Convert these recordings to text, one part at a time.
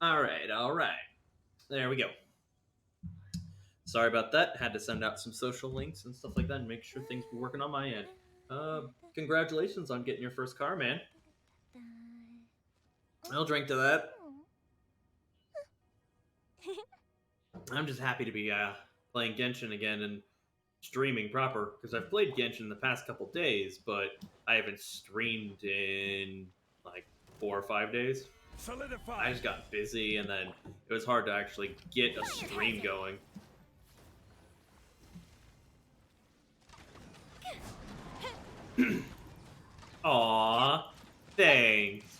All right, all right. There we go. Sorry about that. Had to send out some social links and stuff like that and make sure things were working on my end. Congratulations on getting your first car, man. I'll drink to that. I'm just happy to be playing Genshin again and streaming proper because I've played Genshin the past couple days, but I haven't streamed in like 4 or 5 days. I Solidify. just got busy and then it was hard to actually get a stream going. Aw, thanks.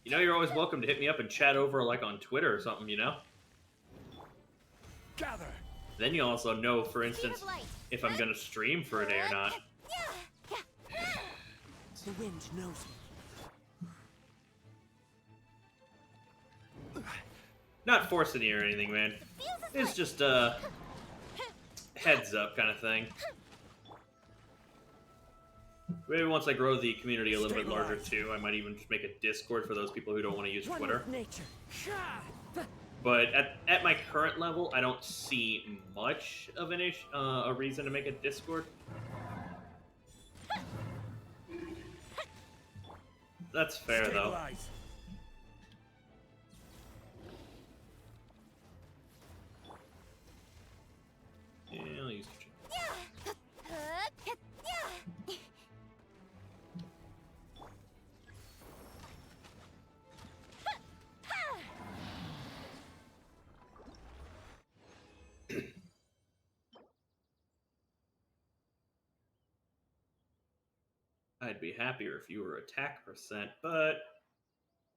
You know, you're always welcome to hit me up and chat over like on Twitter or something, you know? Gather. Then you also know, for instance, if I'm gonna stream for a day or not. The wind knows me. Not forcing you or anything, man. It's just heads up kind of thing. Maybe once I grow the community a little bit larger too, I might even just make a Discord for those people who don't want to use Twitter. Nature. But at my current level, I don't see much of a reason to make a Discord. That's fair though. Yeah, I'll use I'd be happier if you were attack percent, but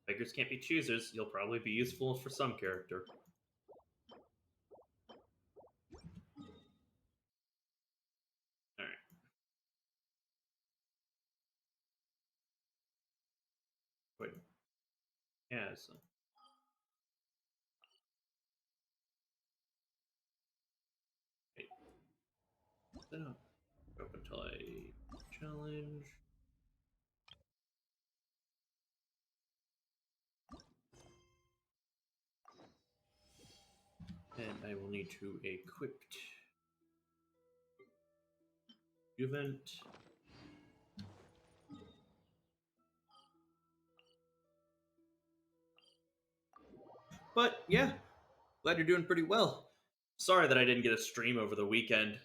beggars can't be choosers. You'll probably be useful for some character. Alright. Wait. Yeah, so. Wait. Up until I challenge. And I will need to equip event. But yeah, glad you're doing pretty well. Sorry that I didn't get a stream over the weekend. It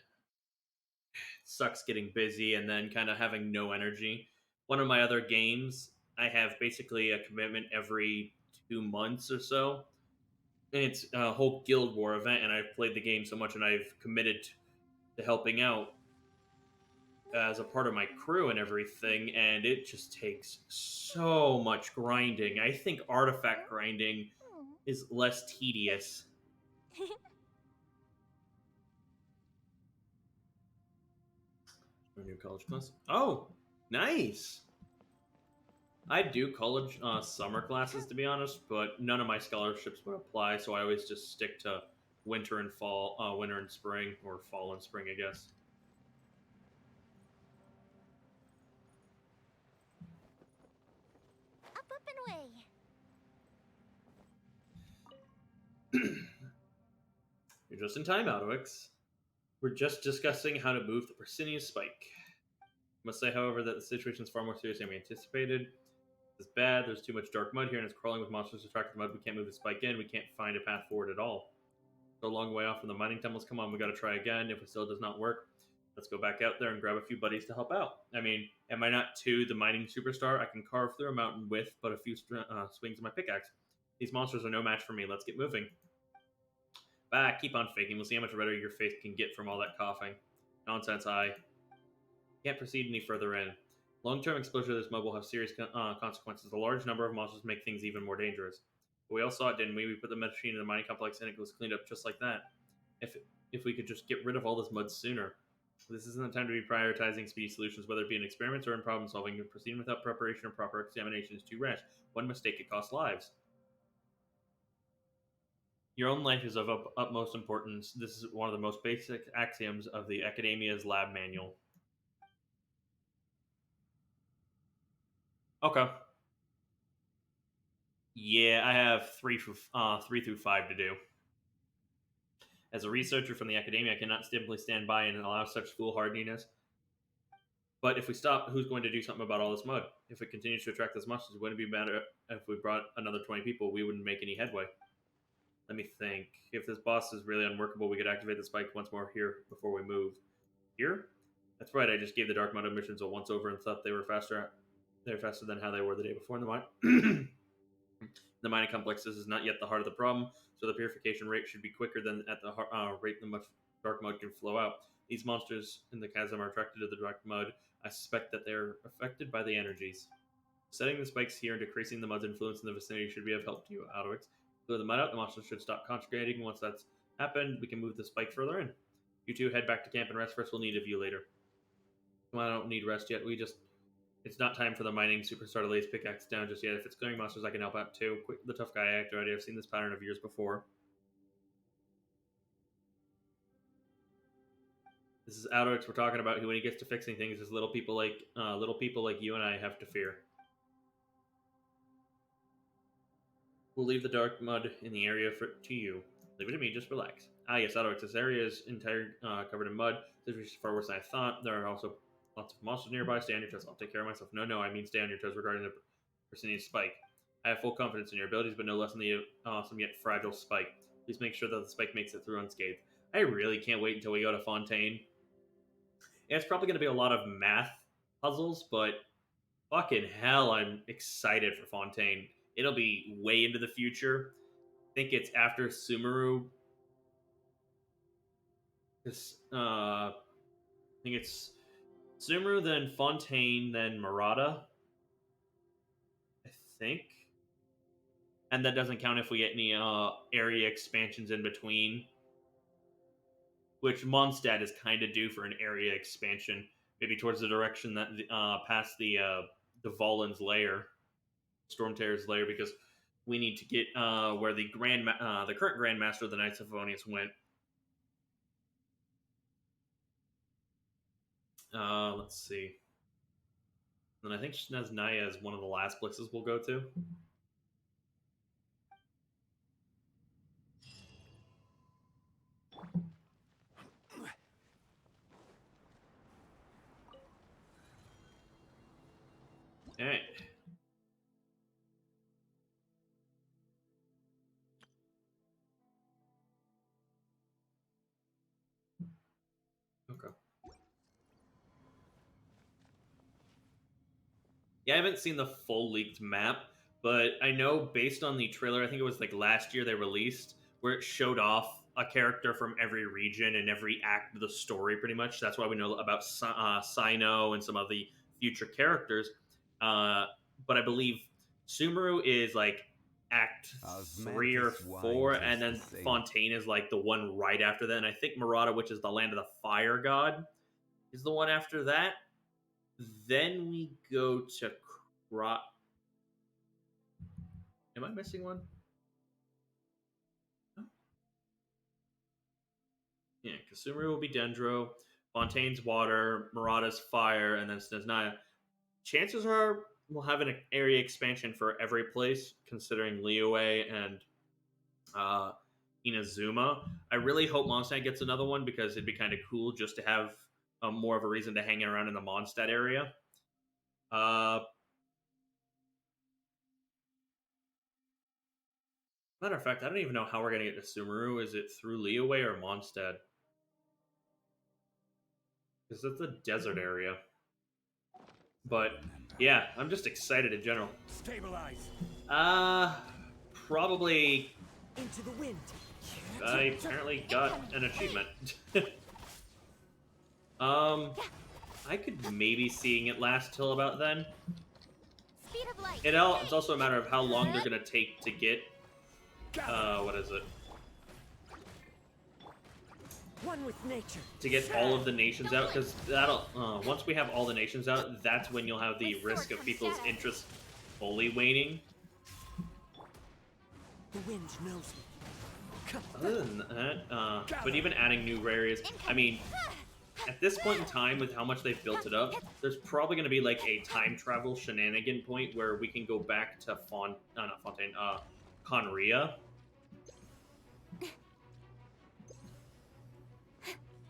sucks getting busy and then kind of having no energy. One of my other games, I have basically a commitment every 2 months or so. And it's a whole Guild War event, and I've played the game so much and I've committed to helping out as a part of my crew and everything, and it just takes so much grinding. I think artifact grinding is less tedious. A new college class. Oh, nice. I do college summer classes to be honest, but none of my scholarships would apply, so I always just stick to winter and fall, winter and spring, or fall and spring, I guess. Up and away. You're just in time, Alduics. We're just discussing how to move the Persinius spike. Must say, however, that the situation is far more serious than we anticipated. It's bad. There's too much dark mud here, and it's crawling with monsters to attract the mud. We can't move the spike in. We can't find a path forward at all. We're a long way off from the mining tunnels. Come on, we gotta try again. If it still does not work, let's go back out there and grab a few buddies to help out. I mean, am I not too the mining superstar? I can carve through a mountain with but a few swings of my pickaxe. These monsters are no match for me. Let's get moving. Bah, keep on faking. We'll see how much redder your face can get from all that coughing. Nonsense, I can't proceed any further in. Long-term exposure to this mud will have serious consequences. A large number of monsters make things even more dangerous. But we all saw it, didn't we? We put the machine in the mining complex and it was cleaned up just like that. If we could just get rid of all this mud sooner. This isn't the time to be prioritizing speedy solutions, whether it be in experiments or in problem solving. Proceeding without preparation or proper examination is too rash. One mistake could cost lives. Your own life is of utmost importance. This is one of the most basic axioms of the Academia's lab manual. Okay. Yeah, I have 3 through 5 to do. As a researcher from the academia, I cannot simply stand by and allow such foolhardiness. But if we stop, who's going to do something about all this mud? If it continues to attract this monsters, wouldn't it be better if we brought another 20 people? We wouldn't make any headway. Let me think. If this boss is really unworkable, we could activate the spike once more here before we move. Here? That's right, I just gave the Dark Mud missions a once-over and thought they were faster. They're faster than how they were the day before in the mine. The mining complex, this is not yet the heart of the problem, so the purification rate should be quicker than at the rate the much dark mud can flow out. These monsters in the chasm are attracted to the dark mud. I suspect that they're affected by the energies. Setting the spikes here and decreasing the mud's influence in the vicinity should be of help to you, Alduics. Clear the mud out, the monsters should stop congregating. Once that's happened, we can move the spike further in. You two head back to camp and rest first. We'll need a view later. Well, I don't need rest yet. It's not time for the mining superstar to lay his pickaxe down just yet. If it's clearing monsters, I can help out too. Quick, the tough guy act already. I've seen this pattern of years before. This is Alduics we're talking about. Who, when he gets to fixing things, is little people like you and I have to fear. We'll leave the dark mud in the area to you. Leave it to me. Just relax. Ah, yes, Alduics. This area is entirely covered in mud. This is far worse than I thought. There are also lots of monsters nearby. Stay on your toes. I'll take care of myself. No, I mean stay on your toes regarding the Persinian spike. I have full confidence in your abilities, but no less in the awesome yet fragile spike. Please make sure that the spike makes it through unscathed. I really can't wait until we go to Fontaine. Yeah, it's probably going to be a lot of math puzzles, but fucking hell, I'm excited for Fontaine. It'll be way into the future. I think it's after Sumeru. I think it's Sumeru, then Fontaine, then Murata. I think. And that doesn't count if we get any area expansions in between. Which Mondstadt is kind of due for an area expansion. Maybe towards the direction that past the Volan's lair. Stormterror's lair, because we need to get where the current Grandmaster of the Knights of Favonius went. Let's see. And I think Snezhnaya is one of the last places we'll go to. Alright. Okay. Yeah, I haven't seen the full leaked map, but I know based on the trailer, I think it was like last year they released, where it showed off a character from every region and every act of the story, pretty much. That's why we know about Sino and some of the future characters. But I believe Sumeru is like Act 3 or 4, and then Fontaine is like the one right after that. And I think Murata, which is the land of the fire god, is the one after that. Then we go to Am I missing one? Oh. Yeah, Sumeru will be Dendro, Fontaine's water, Murata's fire, and then Snezhnaya. Chances are we'll have an area expansion for every place, considering Liyue and Inazuma. I really hope Mondstadt gets another one, because it'd be kind of cool just to have more of a reason to hang around in the Mondstadt area. Matter of fact, I don't even know how we're going to get to Sumeru. Is it through Liyue or Mondstadt? Because it's a desert area. But, yeah, I'm just excited in general. Stabilize. Probably... Into the wind. I apparently got an achievement. I could maybe seeing it last till about then. Speed of light. It's also a matter of how long they're gonna take to get. What is it? One with nature. To get all of the nations out, because that'll once we have all the nations out, that's when you'll have the risk of people's interest fully waning. The wind knows me. Other than that, but even adding new areas, I mean, at this point in time, with how much they've built it up, there's probably going to be like a time travel shenanigan point where we can go back to not Fontaine, Conria.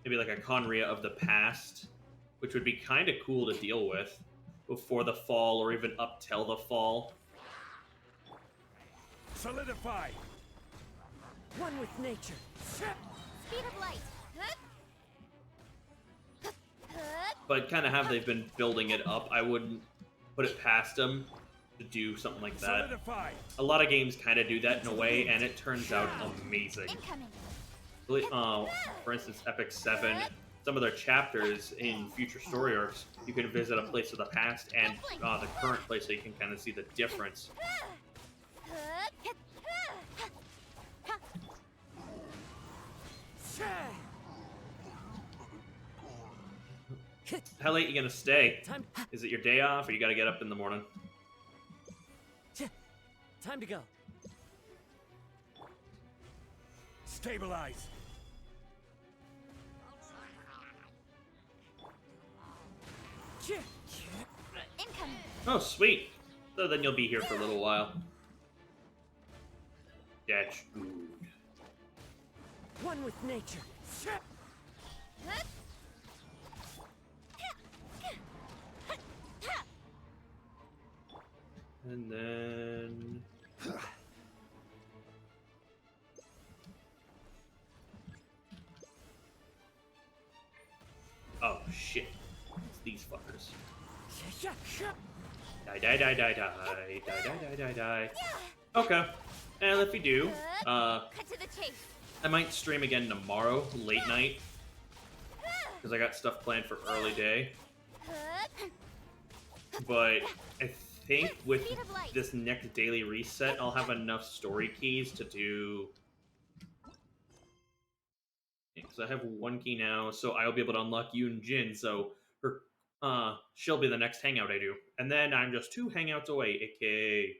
Maybe like a Conria of the past, which would be kind of cool to deal with before the fall or even up till the fall. Solidify. One with nature. Speed of light. But kind of how they've been building it up, I wouldn't put it past them to do something like that. Solidify. A lot of games kind of do that in a way, and it turns out amazing. Incoming. For instance, Epic 7, some of their chapters in future story arcs, you can visit a place of the past and the current place, so you can kind of see the difference. How late are you gonna stay? Time. Is it your day off, or you gotta get up in the morning? Time to go. Stabilize. Incoming. Oh, sweet. So then you'll be here for a little while. That's good. One with nature. And then... oh, shit. It's these fuckers. Die, die, die, die, die. Die, die, die, die, die. Okay. And if we do, Cut to the chase. I might stream again tomorrow, late night. Because I got stuff planned for early day. But I think with this next daily reset, I'll have enough story keys to do... because I have one key now, so I'll be able to unlock you and Jin, so her, she'll be the next hangout I do. And then I'm just 2 hangouts away, aka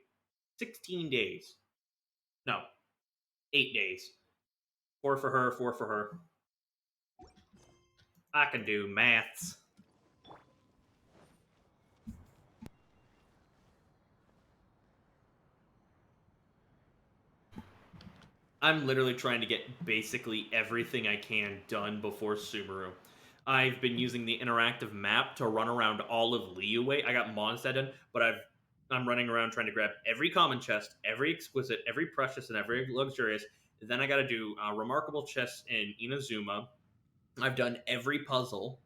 16 days. No, 8 days. 4 for her, 4 for her. I can do maths. I'm literally trying to get basically everything I can done before Sumeru. I've been using the interactive map to run around all of Liyue. I got Mondstadt done, but I'm running around trying to grab every common chest, every exquisite, every precious, and every luxurious. Then I got to do remarkable chests in Inazuma. I've done every puzzle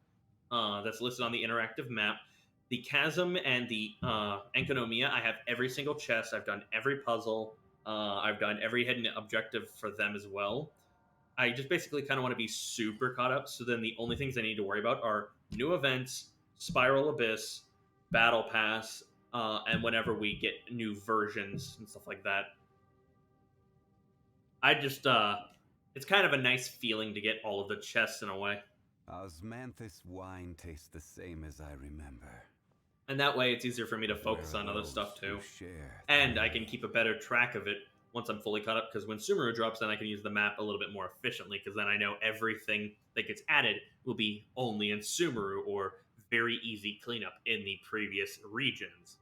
that's listed on the interactive map. The Chasm and the Enkonomiya, I have every single chest. I've done every puzzle. I've done every hidden objective for them as well. I just basically kind of want to be super caught up, so then the only things I need to worry about are new events, Spiral Abyss, Battle Pass, and whenever we get new versions and stuff like that. I just, it's kind of a nice feeling to get all of the chests in a way. Osmanthus wine tastes the same as I remember. And that way it's easier for me to focus on other stuff too. And I can keep a better track of it once I'm fully caught up, because when Sumeru drops, then I can use the map a little bit more efficiently, because then I know everything that gets added will be only in Sumeru, or very easy cleanup in the previous regions.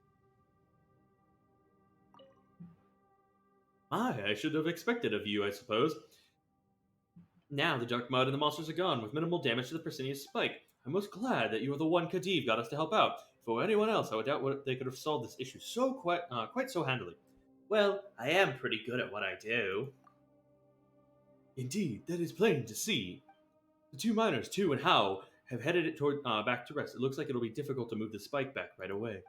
I should have expected of you, I suppose. Now the dark mud and the monsters are gone, with minimal damage to the Persinius spike. I'm most glad that you are the one Khedive got us to help out. If it were anyone else, I would doubt they could have solved this issue quite so handily. Well, I am pretty good at what I do. Indeed, that is plain to see. The 2 miners, Tu and Hao, have headed it toward back to rest. It looks like it'll be difficult to move the spike back right away.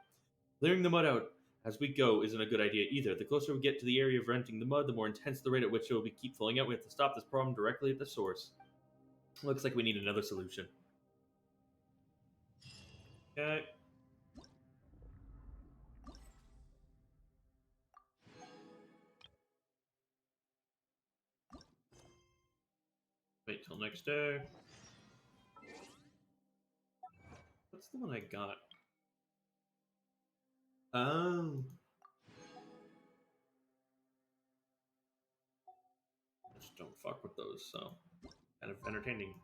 Clearing the mud out as we go isn't a good idea either. The closer we get to the area of renting the mud, the more intense the rate at which it will keep flowing out. We have to stop this problem directly at the source. Looks like we need another solution. Okay. Wait till next day. What's the one I got? Oh. Just don't fuck with those, so kind of entertaining.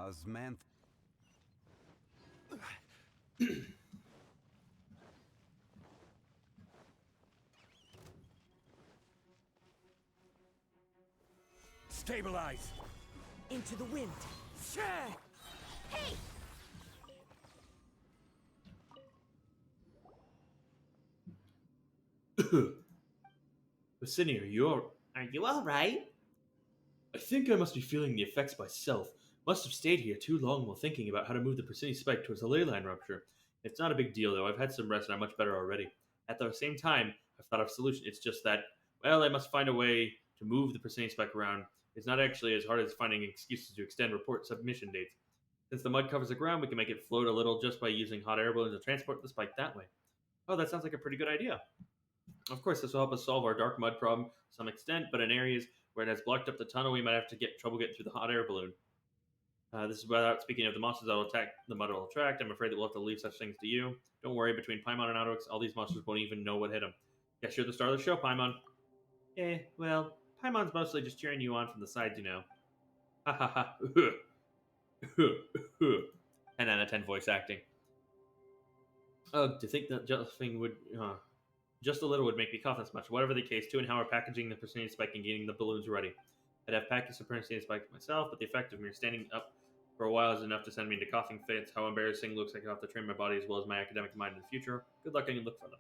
Osmanth. Stabilize! Into the wind. Hey! Vicini, are you all right? I think I must be feeling the effects myself. Must have stayed here too long while thinking about how to move the Persiani spike towards the ley line rupture. It's not a big deal though. I've had some rest and I'm much better already. At the same time, I've thought of a solution. It's just that, well, I must find a way to move the Persiani spike around. It's not actually as hard as finding excuses to extend report submission dates. Since the mud covers the ground, we can make it float a little just by using hot air balloons to transport the spike that way. Oh, that sounds like a pretty good idea. Of course, this will help us solve our dark mud problem to some extent, but in areas where it has blocked up the tunnel, we might have to get trouble getting through the hot air balloon. This is without speaking of the monsters that will attack the mud will attract. I'm afraid that we'll have to leave such things to you. Don't worry, between Paimon and Alduics, all these monsters won't even know what hit them. Guess you're the star of the show, Paimon. Well, Paimon's mostly just cheering you on from the sides, you know. Ha ha ha. 10 out of 10 voice acting. To think that just a little would make me cough this much. Whatever the case, Tu and Hao are packaging the Persiani spike and getting the balloons ready. I'd have packaged the Persiani spike myself, but the effect of me standing up for a while is enough to send me into coughing fits. How embarrassing looks like I have to train my body as well as my academic mind in the future. Good luck and look for them.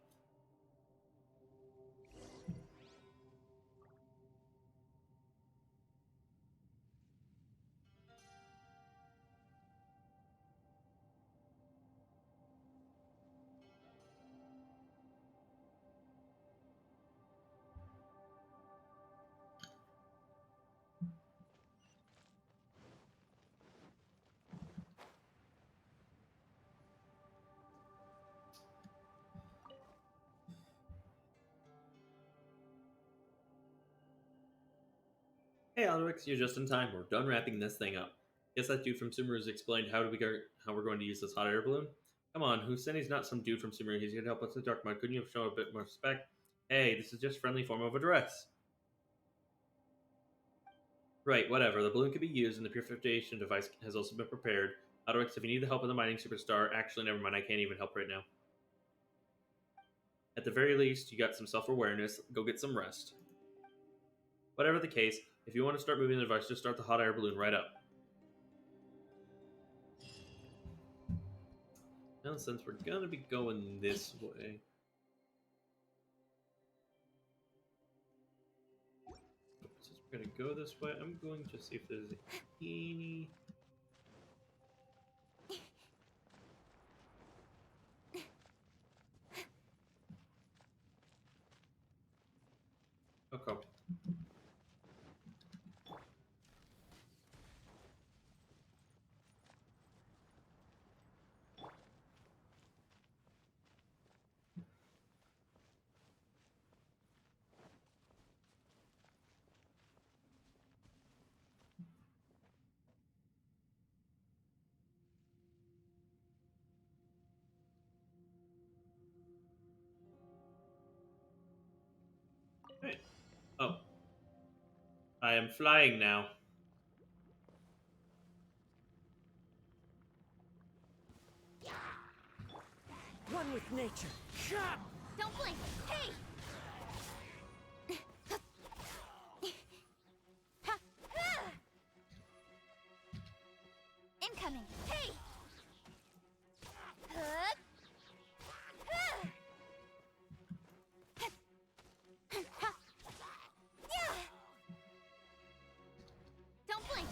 Hey Alduics, you're just in time. We're done wrapping this thing up. Guess that dude from Sumeru's explained how we're going to use this hot air balloon? Come on, Husseini's not some dude from Sumeru. He's here to help us with dark mud. Couldn't you have shown a bit more respect? Hey, this is just a friendly form of address. Right, whatever. The balloon can be used, and the purification device has also been prepared. Alduics, if you need the help of the mining superstar, actually, never mind. I can't even help right now. At the very least, you got some self-awareness. Go get some rest. Whatever the case, if you want to start moving the device, just start the hot air balloon right up. Now, since we're gonna be going this way, since we're gonna go this way, I'm going to see if there's any. Okay. Hey. Oh. I am flying now. One with nature. Don't blink! Hey! Incoming! Hey! Don't blink!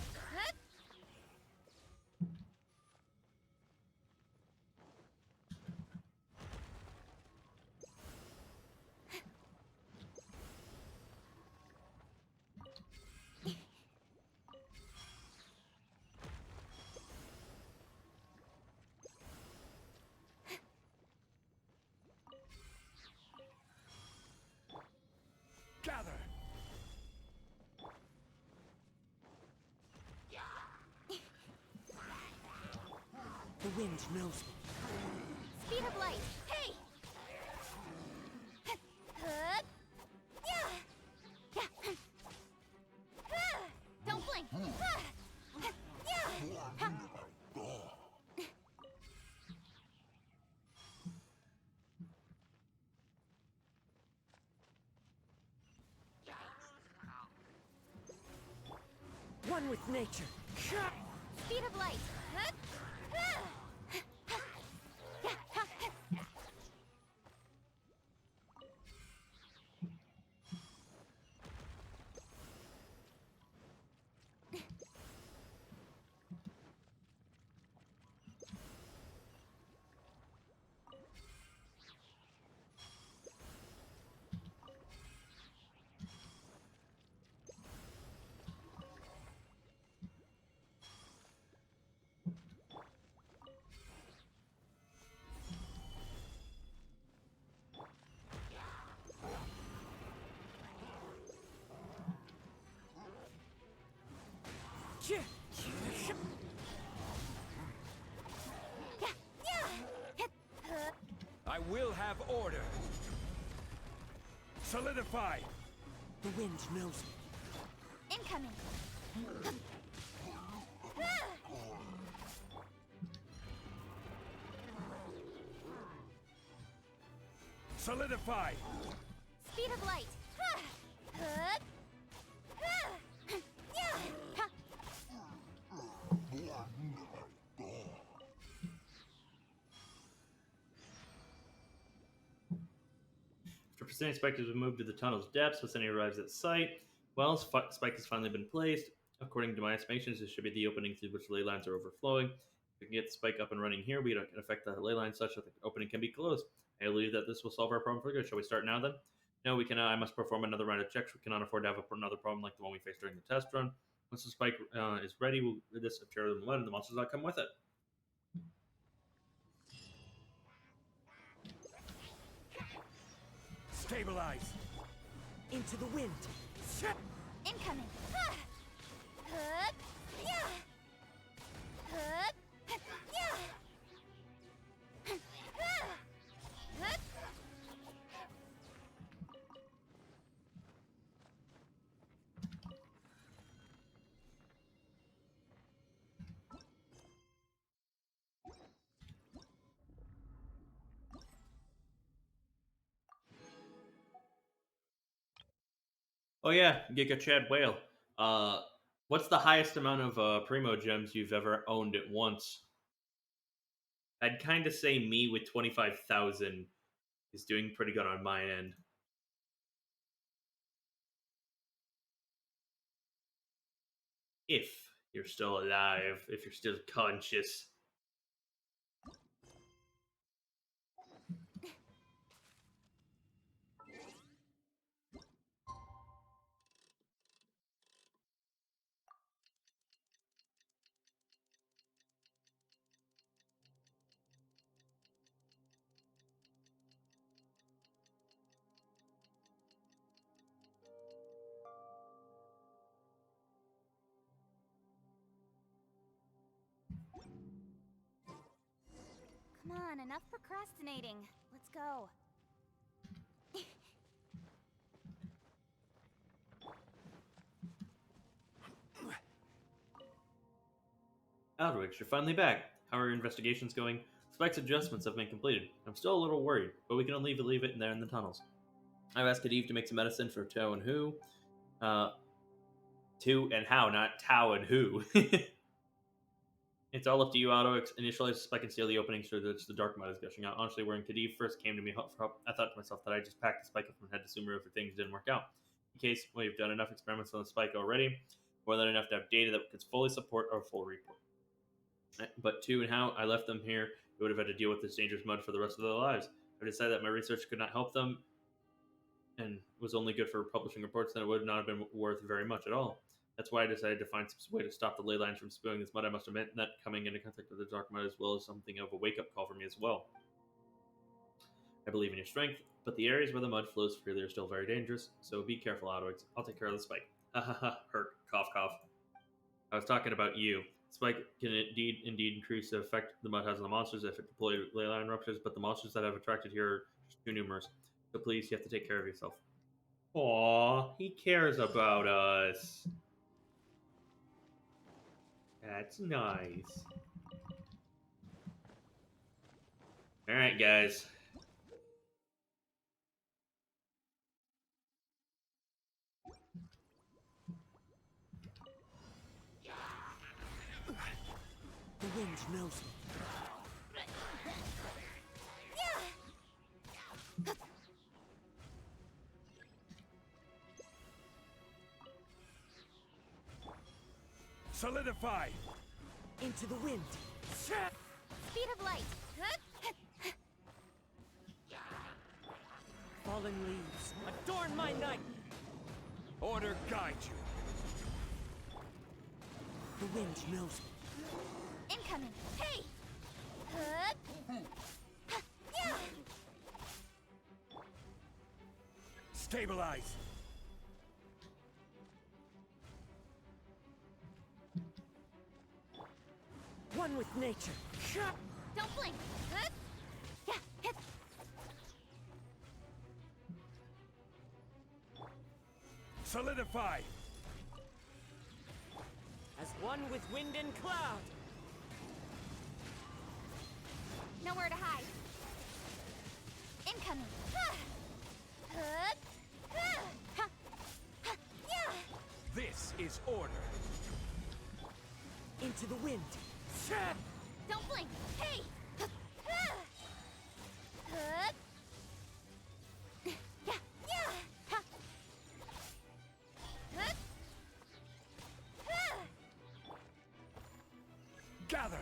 Gather! The wind knows me. Speed of light! Hey! Don't blink! One with nature. Speed of light. I will have order. Solidify. The wind knows me. Incoming. Solidify. Speed of light. After Precision Spike has been moved to the tunnel's depths, Vicinity arrives at site. Well, Spike has finally been placed. According to my estimations, this should be the opening through which ley lines are overflowing. If we can get the Spike up and running here, we can affect the ley line such that the opening can be closed. I believe that this will solve our problem for good. Shall we start now then? No, we cannot. I must perform another round of checks. We cannot afford to have another problem like the one we faced during the test run. Once the Spike is ready, we'll rid this of terror and mud, and the monsters that come with it. Stabilize. Into the wind. Incoming. Oh yeah, Giga Chad Whale. What's the highest amount of Primo gems you've ever owned at once? I'd kind of say me with 25,000 is doing pretty good on my end. If you're still alive, if you're still conscious. Come on, enough procrastinating. Let's go. Alduics, you're finally back. How are your investigations going? Spike's adjustments have been completed. I'm still a little worried, but we can only leave it in there in the tunnels. I've asked Kadeve to make some medicine for Tao and Who. To and how, not Tao and Who. It's all up to you, Alduics. Initially, I suspect I can seal the openings through which the dark mud is gushing out. Honestly, when Kadeve first came to me for help, I thought to myself that I just packed the spike up and had to assume if things didn't work out. In case we've done enough experiments on the spike already, more than enough to have data that could fully support our full report. But to and how I left them here, they would have had to deal with this dangerous mud for the rest of their lives. I decided that my research could not help them and was only good for publishing reports, then it would not have been worth very much at all. That's why I decided to find some way to stop the ley lines from spewing this mud. I must admit that coming into contact with the dark mud as well as something of a wake-up call for me as well. I believe in your strength, but the areas where the mud flows freely are still very dangerous, so be careful, Alduics. I'll take care of the spike. Ha ha ha, hurt, cough cough. I was talking about you. Spike can indeed increase the effect the mud has on the monsters if it deploys ley line ruptures, but the monsters that have attracted here are just too numerous. So please, you have to take care of yourself. Aww, he cares about us. That's nice. Alright, guys. wind knows me. Solidify! Into the wind. Speed of light. Fallen leaves, adorn my night. Order guide you. The wind knows me. Incoming. Hey! Stabilize! One with nature. Don't blink. Solidify! As one with wind and cloud. Nowhere to hide. Incoming. This is order. Into the wind. Don't blink. Hey! Gather!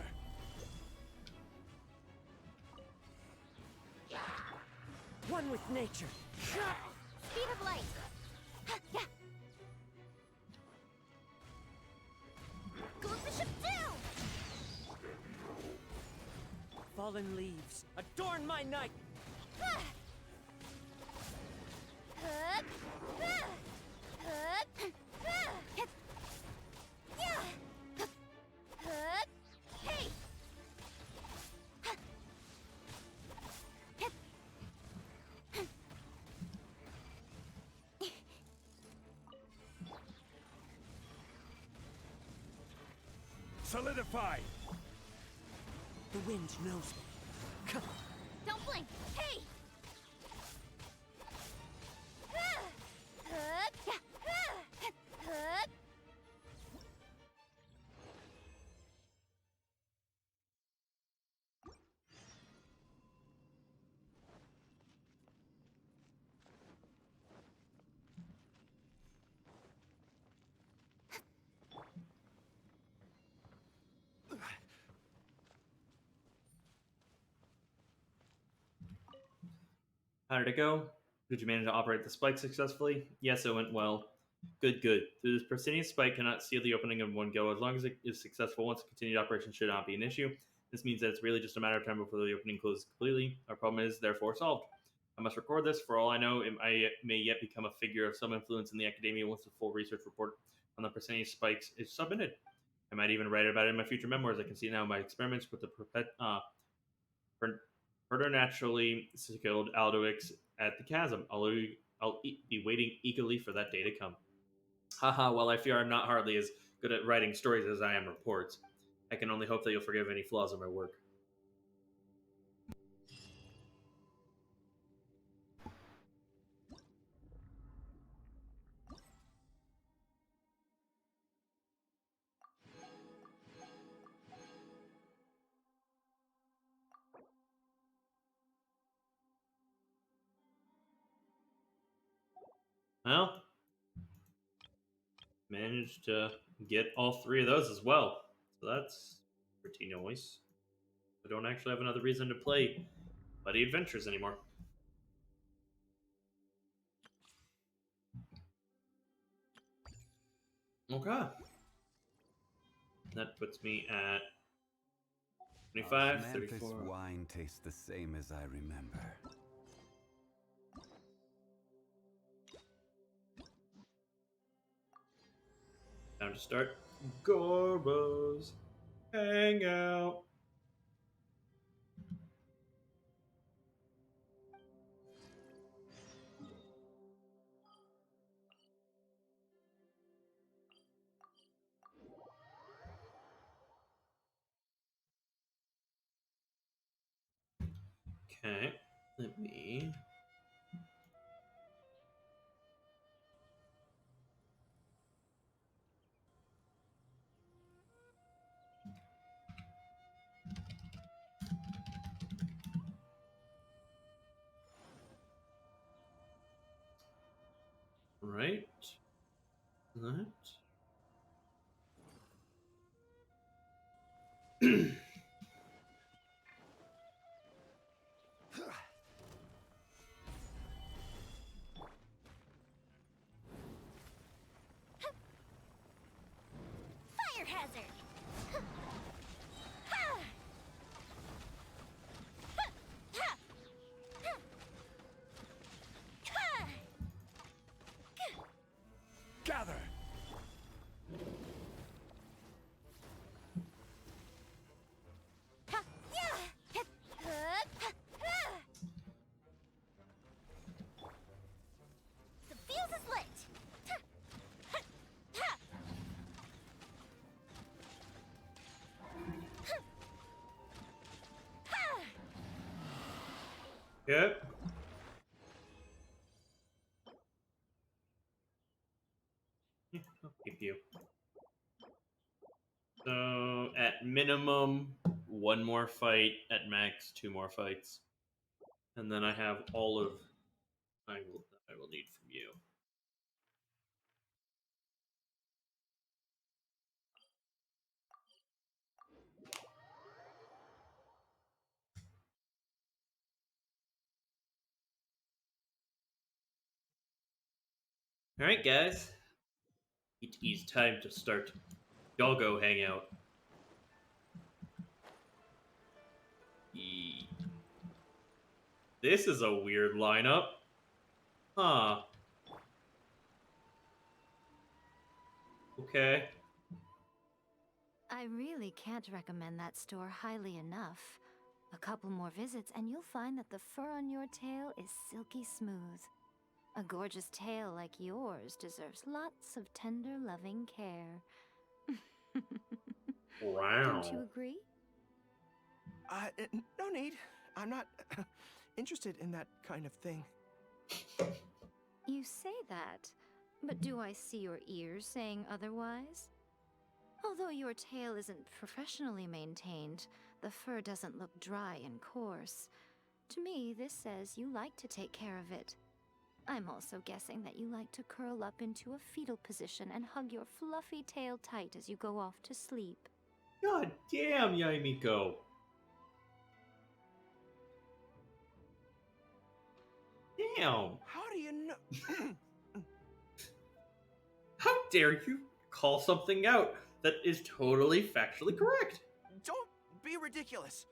One with nature. Speed of light. Group the ship down! Fallen leaves, adorn my night. Hey! Solidify! The wind knows me. Don't blink. Hey! How did it go? Did you manage to operate the spike successfully? Yes, it went well. Good, good. Through this Persinius spike cannot seal the opening in one go. As long as it is successful once, continued operation should not be an issue. This means that it's really just a matter of time before the opening closes completely. Our problem is therefore solved. I must record this. For all I know, I may yet become a figure of some influence in the academia once the full research report on the Persinius spikes is submitted. I might even write about it in my future memoirs. I can see now my experiments with the preternaturally skilled Alduics at the Chasm. I'll be waiting eagerly for that day to come. Haha, while I fear I'm not hardly as good at writing stories as I am reports, I can only hope that you'll forgive any flaws in my work. Well, managed to get all three of those as well. So that's pretty nice. I don't actually have another reason to play Buddy Adventures anymore. Okay. That puts me at 25, Osmanthus 34. wine tastes the same as I remember. Time to start Gorou's Hangout. Okay, let me. What? Fire hazard! Gather! The fuse is lit! Yep. I'll keep you. So at minimum, one more fight. At max, two more fights. And then I have all of I will need from you. All right, guys. It is time to start Doggo Hangout. This is a weird lineup. Huh. Okay. I really can't recommend that store highly enough. A couple more visits and you'll find that the fur on your tail is silky smooth. A gorgeous tail like yours deserves lots of tender, loving care. Wow. Don't you agree? No need. I'm not interested in that kind of thing. You say that, but do I see your ears saying otherwise? Although your tail isn't professionally maintained, the fur doesn't look dry and coarse. To me, this says you like to take care of it. I'm also guessing that you like to curl up into a fetal position and hug your fluffy tail tight as you go off to sleep. God damn, Yaimiko. Damn. How do you know? How dare you call something out that is totally factually correct? Don't be ridiculous.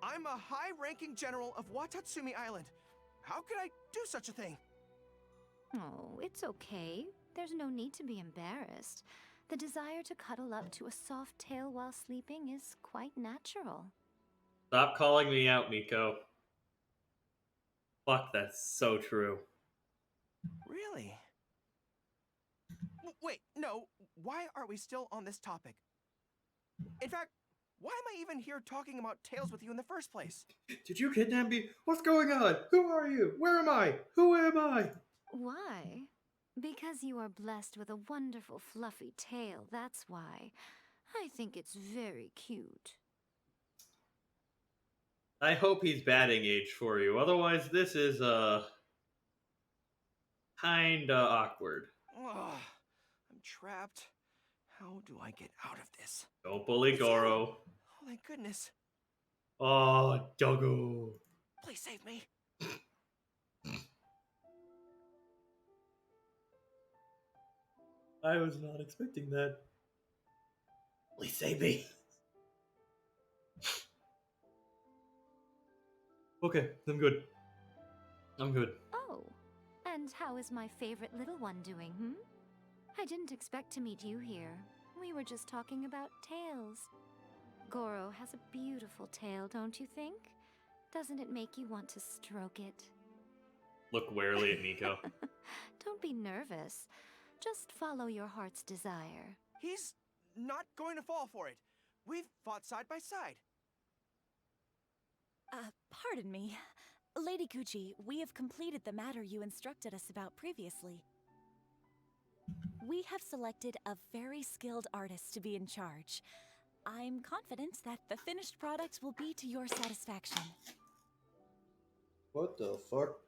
I'm a high-ranking general of Watatsumi Island. How could I do such a thing? Oh, it's okay. There's no need to be embarrassed. The desire to cuddle up to a soft tail while sleeping is quite natural. Stop calling me out, Miko. Fuck, that's so true. Really? Wait, no. Why are we still on this topic? In fact, why am I even here talking about tails with you in the first place? Did you kidnap me? What's going on? Who are you? Where am I? Who am I? Why? Because you are blessed with a wonderful fluffy tail, that's why. I think it's very cute. I hope he's batting age for you. Otherwise, this is, kinda awkward. Ugh, I'm trapped. How do I get out of this? Don't bully Gorou. Oh, thank goodness. Oh, Doggo. Please save me. I was not expecting that. Please save me. Okay, I'm good. I'm good. Oh, and how is my favorite little one doing, I didn't expect to meet you here. We were just talking about tails. Gorou has a beautiful tail, don't you think? Doesn't it make you want to stroke it? Look warily at Miko. Don't be nervous. Just follow your heart's desire. He's not going to fall for it. We've fought side by side. Pardon me. Lady Gucci, we have completed the matter you instructed us about previously. We have selected a very skilled artist to be in charge. I'm confident that the finished product will be to your satisfaction. What the fuck?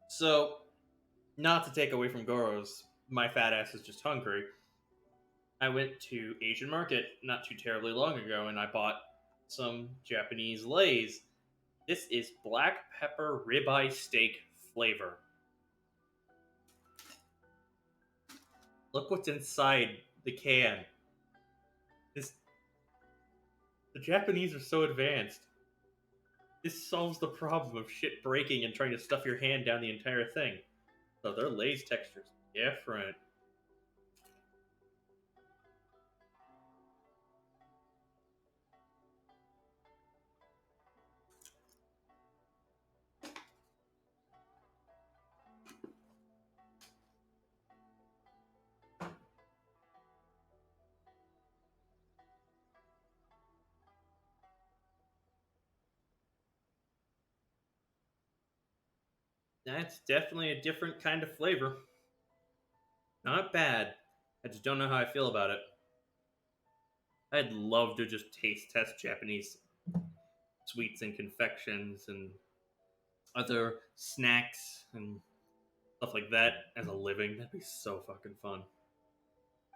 So, not to take away from Gorou's my fat ass is just hungry, I went to Asian Market not too terribly long ago and I bought some Japanese Lays. This is black pepper ribeye steak flavor. Look what's inside the can. This, the Japanese are so advanced. This solves the problem of shit breaking and trying to stuff your hand down the entire thing. So their Lay's texture's different. That's definitely a different kind of flavor. Not bad. I just don't know how I feel about it. I'd love to just taste test Japanese sweets and confections and other snacks and stuff like that as a living. That'd be so fucking fun.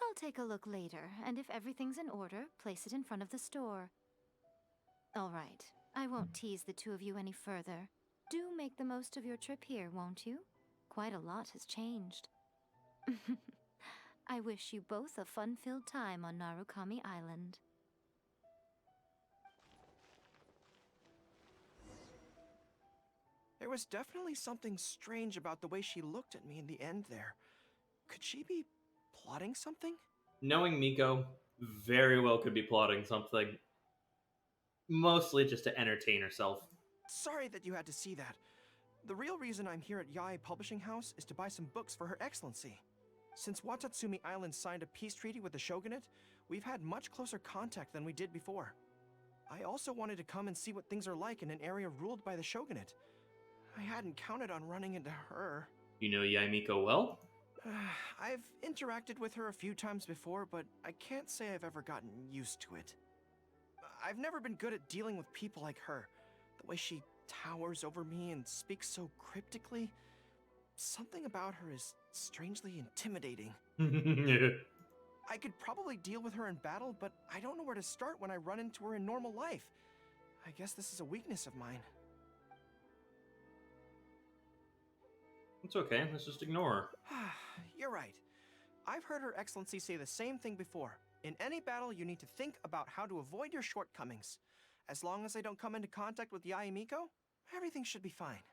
I'll take a look later, and if everything's in order, place it in front of the store. All right, I won't tease the two of you any further. Do make the most of your trip here, won't you? Quite a lot has changed. I wish you both a fun-filled time on Narukami Island. There was definitely something strange about the way she looked at me in the end there. Could she be plotting something? Knowing Miko, very well could be plotting something. Mostly just to entertain herself. Sorry that you had to see that. The real reason I'm here at Yae Publishing House is to buy some books for Her Excellency. Since Watatsumi Island signed a peace treaty with the shogunate, we've had much closer contact than we did before. I also wanted to come and see what things are like in an area ruled by the shogunate. I hadn't counted on running into her. You know Yae Miko well? I've interacted with her a few times before, but I can't say I've ever gotten used to it. I've never been good at dealing with people like her. The way she towers over me and speaks so cryptically. Something about her is strangely intimidating. I could probably deal with her in battle, but I don't know where to start when I run into her in normal life. I guess this is a weakness of mine. It's okay, let's just ignore her. You're right. I've heard Her Excellency say the same thing before. In any battle, you need to think about how to avoid your shortcomings. As long as I don't come into contact with Yae Miko, everything should be fine.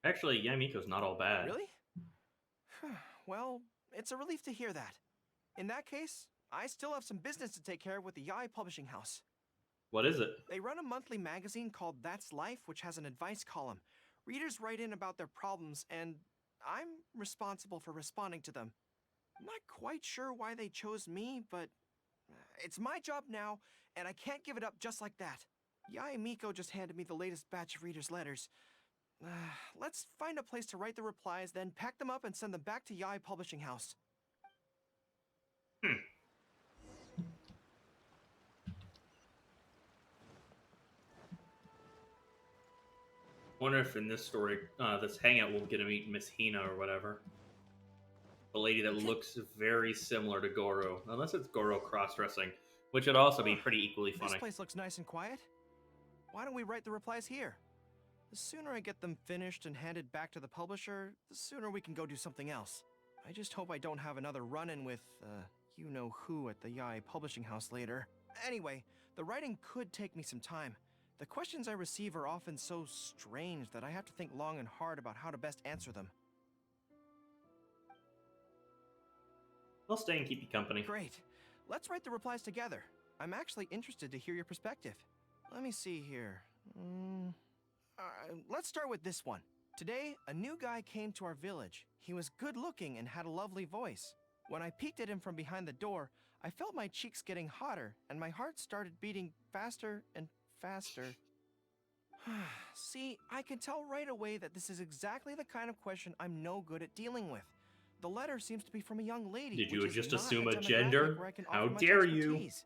Actually, Yae Miko's not all bad. Really? Well, it's a relief to hear that. In that case, I still have some business to take care of with the Yae Publishing House. What is it? They run a monthly magazine called That's Life, which has an advice column. Readers write in about their problems, and I'm responsible for responding to them. I'm not quite sure why they chose me, but it's my job now, and I can't give it up just like that. Yae Miko just handed me the latest batch of readers' letters. Let's find a place to write the replies, then pack them up and send them back to Yae Publishing House. Wonder if in this story, this hangout, we'll get to meet Miss Hina or whatever. The lady that looks very similar to Gorou. Unless it's Gorou cross-dressing, which would also be pretty equally funny. This place looks nice and quiet. Why don't we write the replies here? The sooner I get them finished and handed back to the publisher, the sooner we can go do something else. I just hope I don't have another run-in with, you-know-who at the Yae Publishing House later. Anyway, the writing could take me some time. The questions I receive are often so strange that I have to think long and hard about how to best answer them. I'll stay and keep you company. Great. Let's write the replies together. I'm actually interested to hear your perspective. Let me see here. Let's start with this one. Today, a new guy came to our village. He was good-looking and had a lovely voice. When I peeked at him from behind the door, I felt my cheeks getting hotter, and my heart started beating faster and faster. See, I can tell right away that this is exactly the kind of question I'm no good at dealing with. The letter seems to be from a young lady. Did you which is just not assume a demographic gender? where I can How offer much dare you? expertise.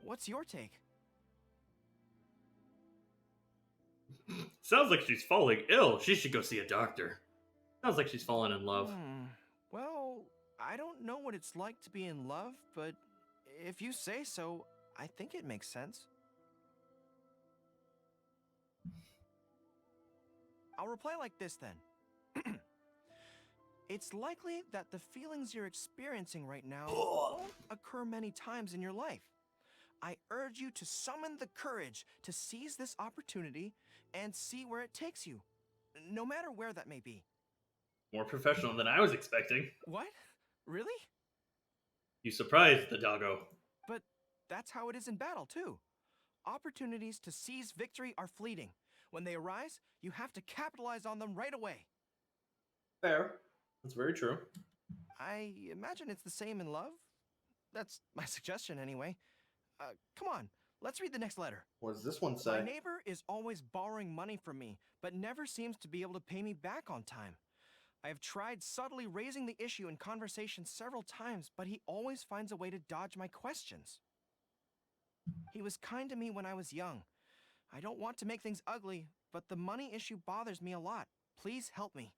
What's your take? Sounds like she's falling ill. She should go see a doctor. Sounds like she's fallen in love. Well, I don't know what it's like to be in love, but if you say so, I think it makes sense. I'll reply like this then. It's likely that the feelings you're experiencing right now won't occur many times in your life. I urge you to summon the courage to seize this opportunity and see where it takes you, no matter where that may be. More professional than I was expecting. What? Really? You surprised the doggo. But that's how it is in battle, too. Opportunities to seize victory are fleeting. When they arise, you have to capitalize on them right away. Fair. That's very true. I imagine it's the same in love. That's my suggestion, anyway. Come on, let's read the next letter. What does this one My say? neighbor is always borrowing money from me, but never seems to be able to pay me back on time. I have tried subtly raising the issue in conversation several times, but he always finds a way to dodge my questions. He was kind to me when I was young. I don't want to make things ugly, but the money issue bothers me a lot. Please help me.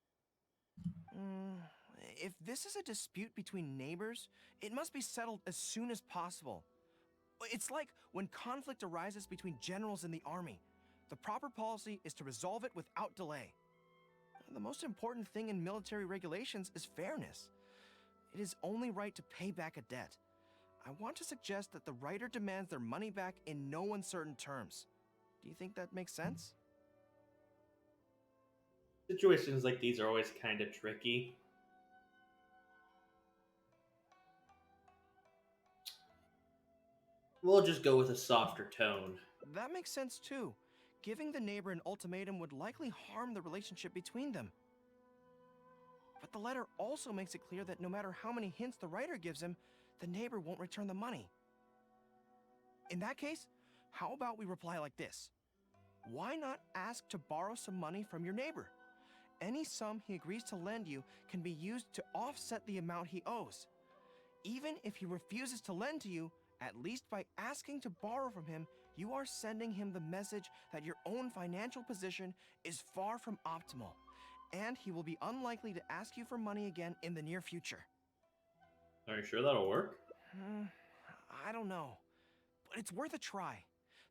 If this is a dispute between neighbors, it must be settled as soon as possible. It's like when conflict arises between generals in the army. The proper policy is to resolve it without delay. The most important thing in military regulations is fairness. It is only right to pay back a debt. I want to suggest that the writer demands their money back in no uncertain terms. Do you think that makes sense? Situations like these are always kind of tricky. We'll just go with a softer tone. That makes sense too. Giving the neighbor an ultimatum would likely harm the relationship between them. But the letter also makes it clear that no matter how many hints the writer gives him, the neighbor won't return the money. In that case, how about we reply like this? Why not ask to borrow some money from your neighbor? Any sum he agrees to lend you can be used to offset the amount he owes. Even if he refuses to lend to you, at least by asking to borrow from him, you are sending him the message that your own financial position is far from optimal, and he will be unlikely to ask you for money again in the near future. Are you sure that'll work? I don't know, but it's worth a try.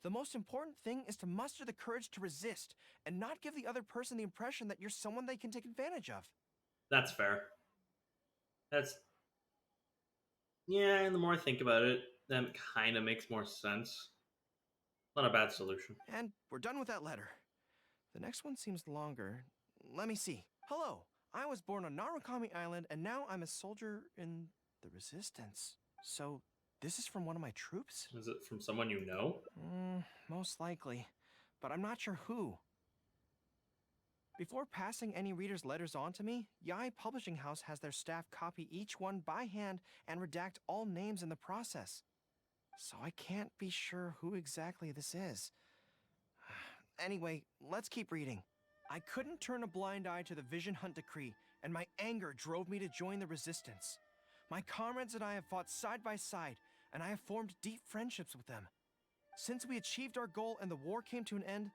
The most important thing is to muster the courage to resist and not give the other person the impression that you're someone they can take advantage of. That's fair. Yeah, and the more I think about it, that kind of makes more sense. Not a bad solution. And we're done with that letter. The next one seems longer. Let me see. Hello, I was born on Narukami Island, and now I'm a soldier in the Resistance. So, this is from one of my troops? Is it from someone you know? Most likely, but I'm not sure who. Before passing any reader's letters on to me, Yai Publishing House has their staff copy each one by hand and redact all names in the process. So I can't be sure who exactly this is. Anyway, let's keep reading. I couldn't turn a blind eye to the Vision Hunt decree, and my anger drove me to join the Resistance. My comrades and I have fought side by side, and I have formed deep friendships with them. Since we achieved our goal and the war came to an end,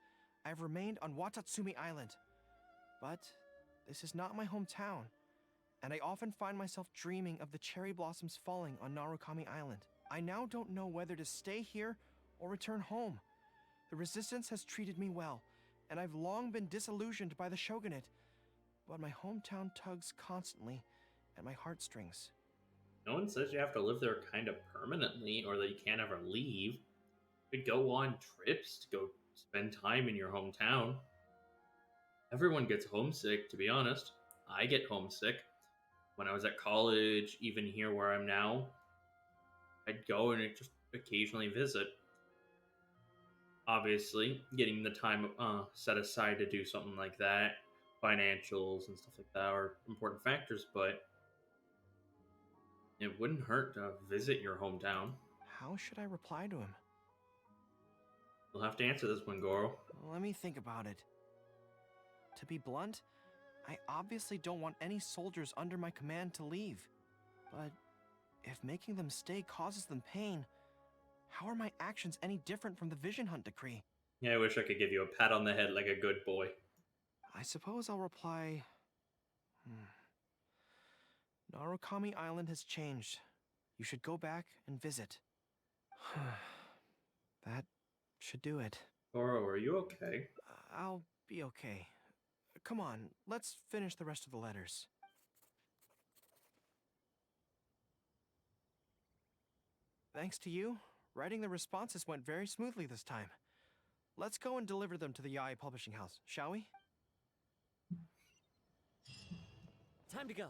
I have remained on Watatsumi Island. But this is not my hometown, and I often find myself dreaming of the cherry blossoms falling on Narukami Island. I now don't know whether to stay here or return home. The Resistance has treated me well, and I've long been disillusioned by the shogunate, but my hometown tugs constantly at my heartstrings. No one says you have to live there kind of permanently or that you can't ever leave. You could go on trips to go spend time in your hometown. Everyone gets homesick, to be honest. I get homesick. When I was at college, even here where I'm now, I'd go and just occasionally visit. Obviously, getting the time set aside to do something like that, financials and stuff like that are important factors, but it wouldn't hurt to visit your hometown. How should I reply to him? You'll have to answer this one, Gorou. Let me think about it. To be blunt, I obviously don't want any soldiers under my command to leave. But if making them stay causes them pain, how are my actions any different from the Vision Hunt decree? Yeah, I wish I could give you a pat on the head like a good boy. I suppose I'll reply... Narukami Island has changed. You should go back and visit. That should do it. Gorou, are you okay? I'll be okay. Come on, let's finish the rest of the letters. Thanks to you, writing the responses went very smoothly this time. Let's go and deliver them to the Yai Publishing House, shall we? Time to go.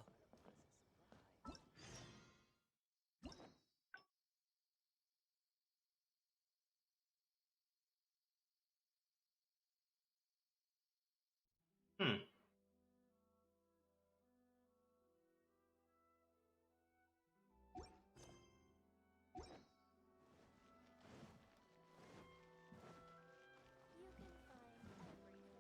Hmm. You can find everything.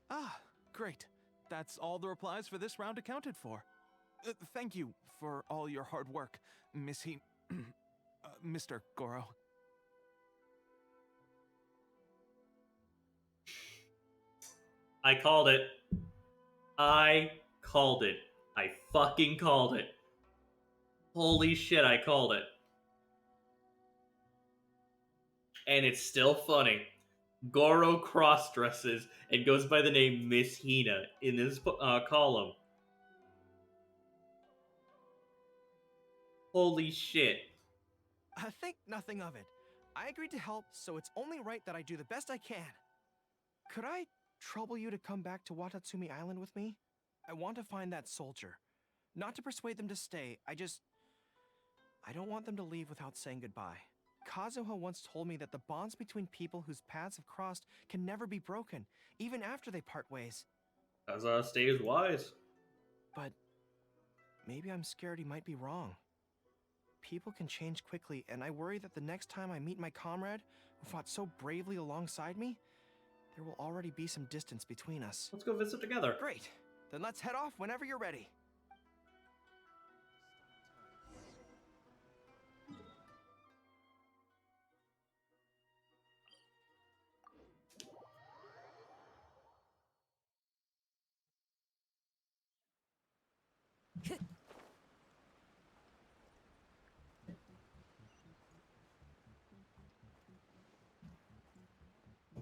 Ah, great. That's all the replies for this round accounted for. Thank you for all your hard work, Mr. Gorou. I called it. I called it. I fucking called it. Holy shit, I called it. And it's still funny. Gorou cross-dresses and goes by the name Miss Hina in this column. Holy shit. Think nothing of it. I agreed to help, so it's only right that I do the best I can. Could I trouble you to come back to Watatsumi Island with me? I want to find that soldier. Not to persuade them to stay, I don't want them to leave without saying goodbye. Kazuha once told me that the bonds between people whose paths have crossed can never be broken, even after they part ways. As stays wise. But maybe I'm scared he might be wrong. People can change quickly, and I worry that the next time I meet my comrade, who fought so bravely alongside me, there will already be some distance between us. Let's go visit together. Great! Then let's head off whenever you're ready.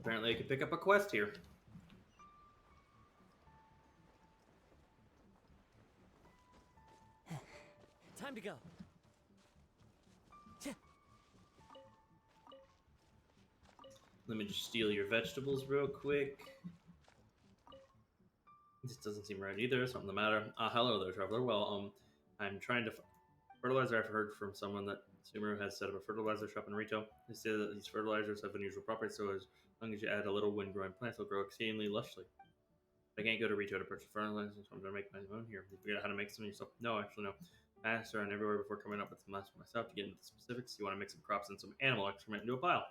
Apparently I can pick up a quest here. Time to go. Let me just steal your vegetables real quick. This doesn't seem right either. Something the matter. Hello there, traveler. Well, I'm trying to fertilizer. I've heard from someone that Sumeru has set up a fertilizer shop in Rito. They say that these fertilizers have unusual properties, so as long as you add a little wind-growing plants, they'll grow exceedingly lushly. I can't go to Rito to purchase fertilizer, so I'm gonna make my own here. You figure out how to make some yourself? No, actually, no. I asked around everywhere before coming up with some last myself to get into the specifics. You want to mix some crops and some animal excrement into a pile.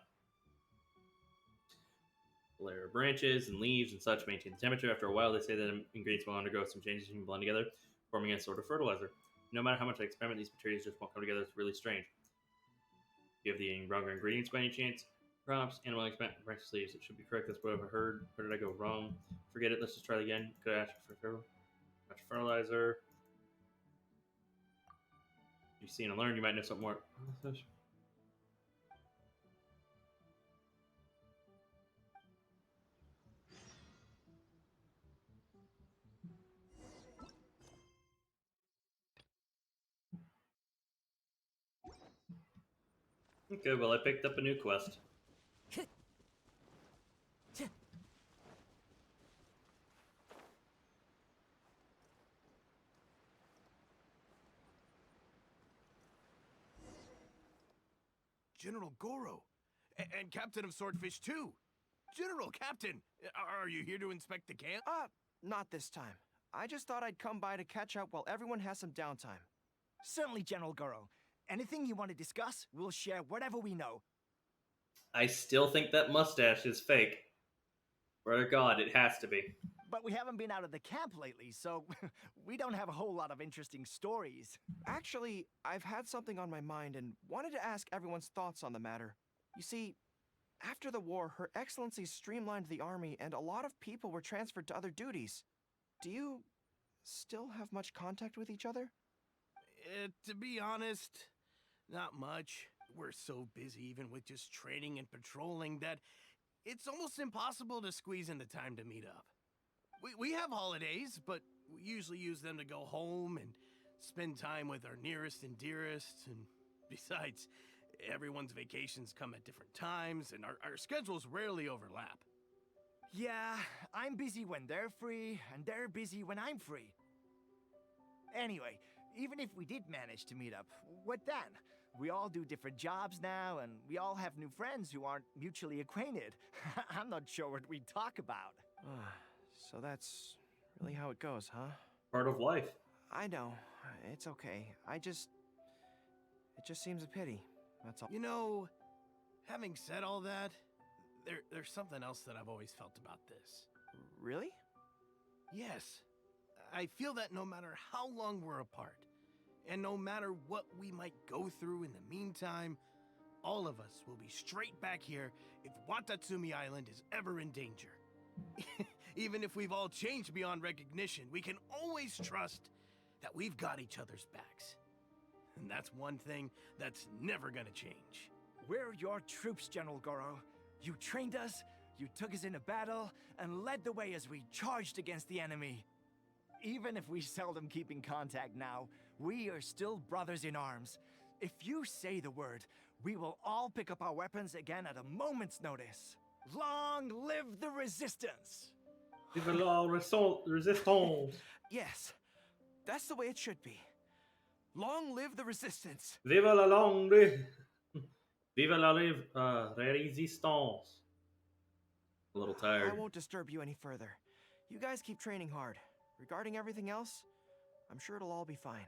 A layer of branches and leaves and such maintain the temperature. After a while, they say that ingredients will undergo some changes and can blend together, forming a sort of fertilizer. No matter how much I experiment, these materials just won't come together. It's really strange. Do you have the wrong ingredients by any chance? Crops, animal excrement, branch leaves. It should be correct. That's what I've heard. Where did I go wrong? Forget it. Let's just try it again. Could I ask for fertilizer? You've seen and learned. You might know something more. Okay, well, I picked up a new quest. General Gorou, and Captain of Swordfish too. General Captain, are you here to inspect the camp? Not this time. I just thought I'd come by to catch up while everyone has some downtime. Certainly, General Gorou. Anything you want to discuss, we'll share whatever we know. I still think that mustache is fake. Brother God, it has to be. But we haven't been out of the camp lately, so we don't have a whole lot of interesting stories. Actually, I've had something on my mind and wanted to ask everyone's thoughts on the matter. You see, after the war, Her Excellency streamlined the army and a lot of people were transferred to other duties. Do you still have much contact with each other? To be honest, not much. We're so busy even with just training and patrolling that it's almost impossible to squeeze in the time to meet up. We have holidays, but we usually use them to go home and spend time with our nearest and dearest. And besides, everyone's vacations come at different times, and our schedules rarely overlap. Yeah, I'm busy when they're free, and they're busy when I'm free. Anyway, even if we did manage to meet up, what then? We all do different jobs now, and we all have new friends who aren't mutually acquainted. I'm not sure what we'd talk about. So that's really how it goes, huh? Part of life. I know. It's okay. It just seems a pity. That's all. You know, having said all that, there's something else that I've always felt about this. Really? Yes. I feel that no matter how long we're apart, and no matter what we might go through in the meantime, all of us will be straight back here if Watatsumi Island is ever in danger. Even if we've all changed beyond recognition, we can always trust that we've got each other's backs. And that's one thing that's never gonna change. We're your troops, General Gorou. You trained us, you took us into battle, and led the way as we charged against the enemy. Even if we seldom keep in contact now, we are still brothers in arms. If you say the word, we will all pick up our weapons again at a moment's notice. Long live the resistance! Vive la resistance! Yes. That's the way it should be. Long live the resistance. Vive la longue! Vive la resistance! A little tired. I won't disturb you any further. You guys keep training hard. Regarding everything else, I'm sure it'll all be fine.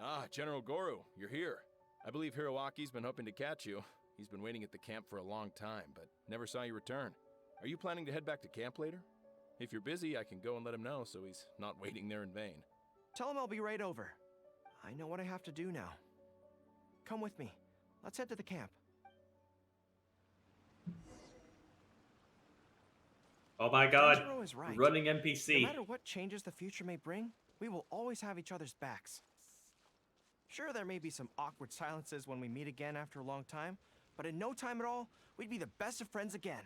Ah, General Gorou, you're here. I believe Hiroaki's been hoping to catch you. He's been waiting at the camp for a long time, but never saw you return. Are you planning to head back to camp later? If you're busy, I can go and let him know so he's not waiting there in vain. Tell him I'll be right over. I know what I have to do now. Come with me. Let's head to the camp. Oh my god. Tanjiro is right. Running NPC. No matter what changes the future may bring, we will always have each other's backs. Sure, there may be some awkward silences when we meet again after a long time, but in no time at all, we'd be the best of friends again.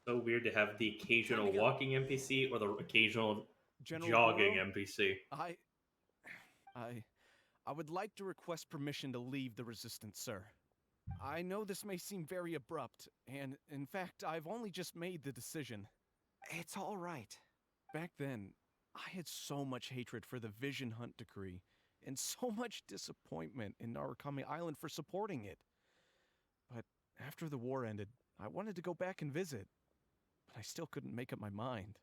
So weird to have the occasional walking NPC or the occasional General jogging Gorou? NPC. I would like to request permission to leave the Resistance, sir. I know this may seem very abrupt, and in fact, I've only just made the decision. It's all right. Back then, I had so much hatred for the Vision Hunt decree, and so much disappointment in Narukami Island for supporting it. But after the war ended, I wanted to go back and visit, but I still couldn't make up my mind.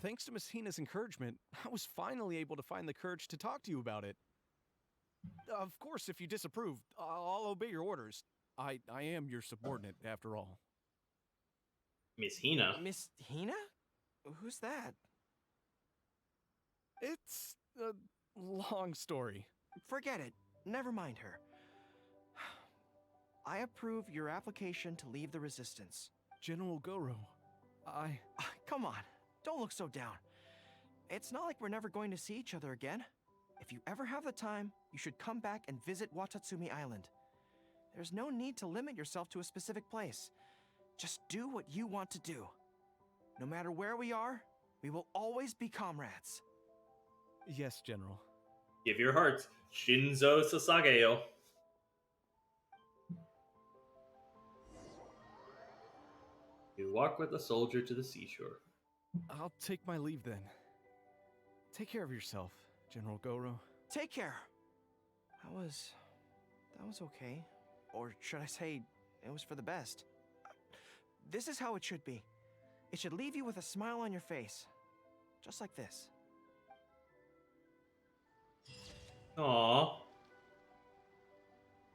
Thanks to Miss Hina's encouragement, I was finally able to find the courage to talk to you about it. Of course, if you disapprove, I'll obey your orders. I am your subordinate, after all. Miss Hina? Miss Hina? Who's that? It's a long story. Forget it. Never mind her. I approve your application to leave the Resistance. General Gorou, Come on. Don't look so down. It's not like we're never going to see each other again. If you ever have the time, you should come back and visit Watatsumi Island. There's no need to limit yourself to a specific place. Just do what you want to do. No matter where we are, we will always be comrades. Yes, General. Give your hearts, Shinzo Sasageo. You walk with the soldier to the seashore. I'll take my leave then. Take care of yourself, General Gorou. Take care. That was okay. Or should I say, it was for the best. This is how it should be. It should leave you with a smile on your face. Just like this. Aww.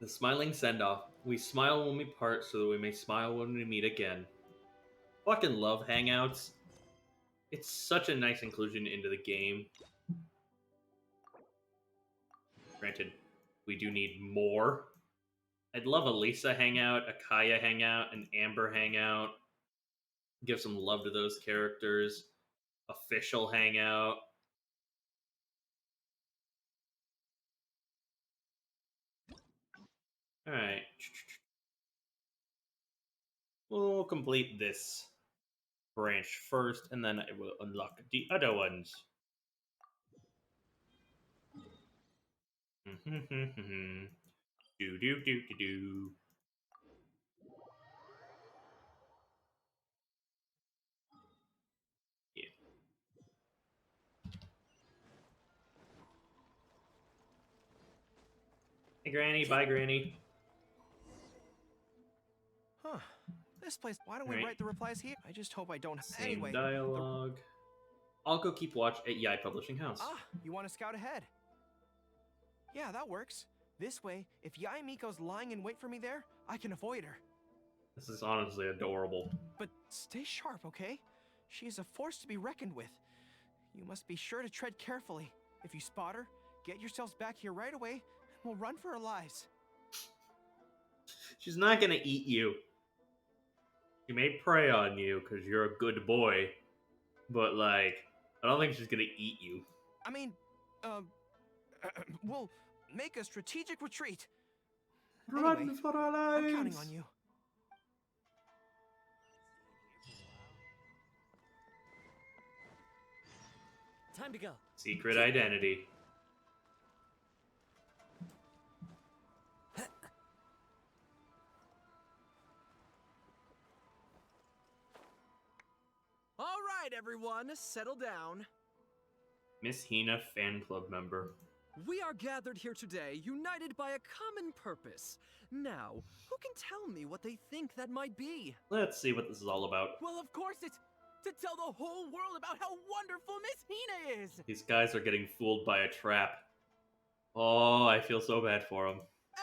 The smiling send-off. We smile when we part so that we may smile when we meet again. Fucking love Hangouts. It's such a nice inclusion into the game. Granted, we do need more. I'd love a Lisa hangout, a Kaya hangout, an Amber hangout. Give some love to those characters. Official hangout. Alright. We'll complete this branch first, and then I will unlock the other ones. Do do do do do. Yeah. Hey, Granny. Bye, Granny. Huh. This place, why don't we Right. write the replies here? I just hope I don't... Same Anyway, dialogue. I'll go keep watch at Yai Publishing House. Ah, you want to scout ahead? Yeah, that works. This way, if Yai Miko's lying in wait for me there, I can avoid her. This is honestly adorable. But stay sharp, okay? She is a force to be reckoned with. You must be sure to tread carefully. If you spot her, get yourselves back here right away, and we'll run for our lives. She's not gonna eat you. She may prey on you because you're a good boy, but like, I don't think she's gonna eat you. I mean, we'll make a strategic retreat. Run Anyway, for our lives! I'm counting on you. Time to go. Secret identity. All right, everyone, settle down. Miss Hina fan club member. We are gathered here today, united by a common purpose. Now, who can tell me what they think that might be? Let's see what this is all about. Well, of course, it's to tell the whole world about how wonderful Miss Hina is! These guys are getting fooled by a trap. Oh, I feel so bad for them.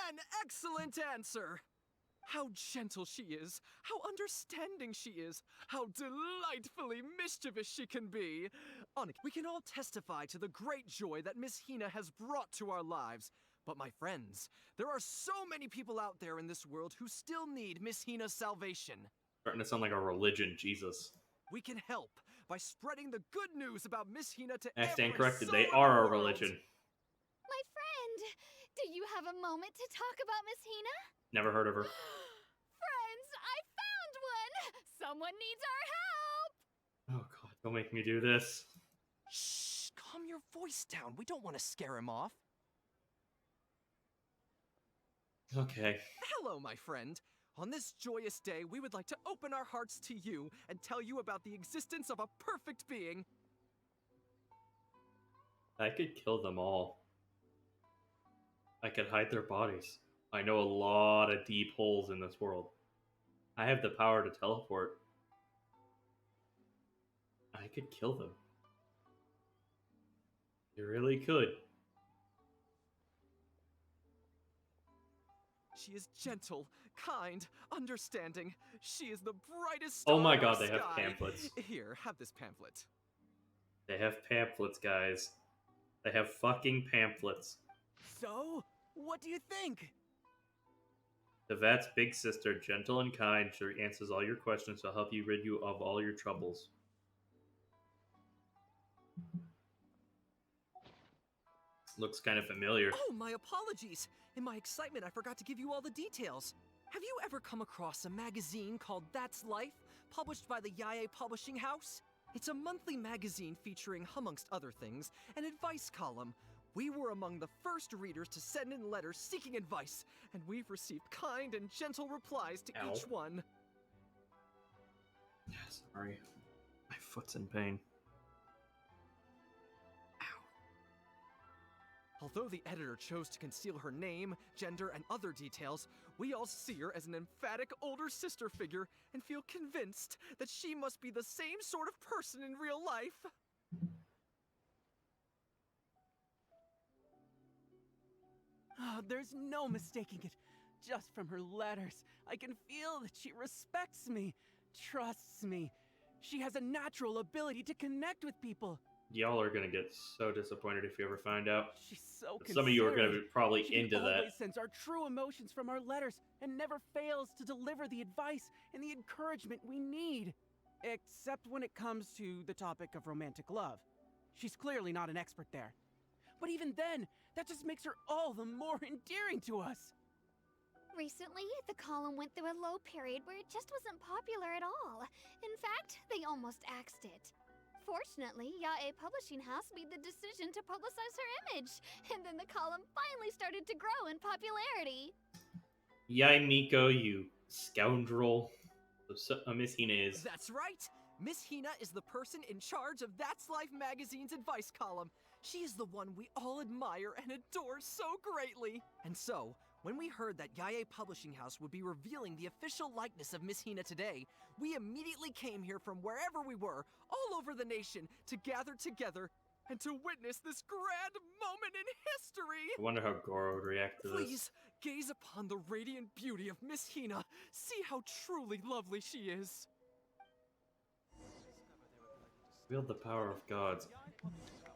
An excellent answer! How gentle she is, how understanding she is, how delightfully mischievous she can be. We can all testify to the great joy that Miss Hina has brought to our lives. But my friends, there are so many people out there in this world who still need Miss Hina's salvation. Starting to sound like a religion, Jesus. We can help by spreading the good news about Miss Hina to I stand every corrected, soul they in the are a world. religion. My friend, do you have a moment to talk about Miss Hina? Never heard of her. Friends, I found one! Someone needs our help! Oh god, don't make me do this. Shh, calm your voice down. We don't want to scare him off. Okay. Hello, my friend. On this joyous day, we would like to open our hearts to you and tell you about the existence of a perfect being. I could kill them all. I could hide their bodies. I know a lot of deep holes in this world. I have the power to teleport. I could kill them. You really could. She is gentle, kind, understanding. She is the brightest Oh star my in god, our they have sky. pamphlets. Here, have this pamphlet. They have pamphlets, guys. They have fucking pamphlets. So, what do you think? The Vat's big sister, gentle and kind, she answers all your questions to help you rid you of all your troubles. Looks kind of familiar. Oh, my apologies. In my excitement, I forgot to give you all the details. Have you ever come across a magazine called That's Life, published by the Yae Publishing House? It's a monthly magazine featuring, amongst other things, an advice column. We were among the first readers to send in letters seeking advice, and we've received kind and gentle replies to Ow. each one. Sorry. My foot's in pain. Although the editor chose to conceal her name, gender, and other details, we all see her as an emphatic older sister figure and feel convinced that she must be the same sort of person in real life. Oh, there's no mistaking it. Just from her letters, I can feel that she respects me, trusts me. She has a natural ability to connect with people. Y'all are gonna get so disappointed if you ever find out. She's so But some of you are gonna be considerate. probably She into that. always sense our true emotions from our letters and never fails to deliver the advice and the encouragement we need. Except when it comes to the topic of romantic love. She's clearly not an expert there. But even then, that just makes her all the more endearing to us. Recently, the column went through a low period where it just wasn't popular at all. In fact, they almost axed it. Fortunately, Yae Publishing House made the decision to publicize her image, and then the column finally started to grow in popularity. Yai Miko, you scoundrel. Miss Hina is. That's right! Miss Hina is the person in charge of That's Life magazine's advice column. She is the one we all admire and adore so greatly. And so, when we heard that Yae Publishing House would be revealing the official likeness of Miss Hina today, we immediately came here from wherever we were, all over the nation, to gather together and to witness this grand moment in history! I wonder how Gorou would react to this. Please, gaze upon the radiant beauty of Miss Hina. See how truly lovely she is. Wield the power of gods.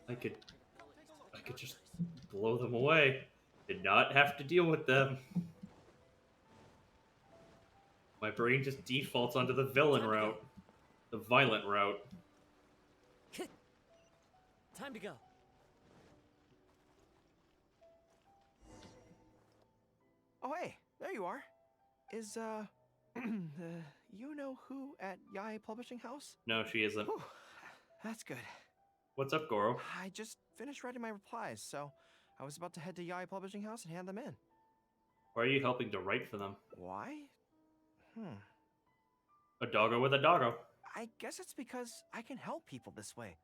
I could just blow them away. Did not have to deal with them. My brain just defaults onto the villain route. The violent route. Time to go. Oh, hey, there you are. Is, you know who at Yae Publishing House? No, she isn't. Whew, that's good. What's up, Gorou? I just finished writing my replies, so I was about to head to Yae Publishing House and hand them in. Why are you helping to write for them? Why? A doggo with a doggo. I guess it's because I can help people this way.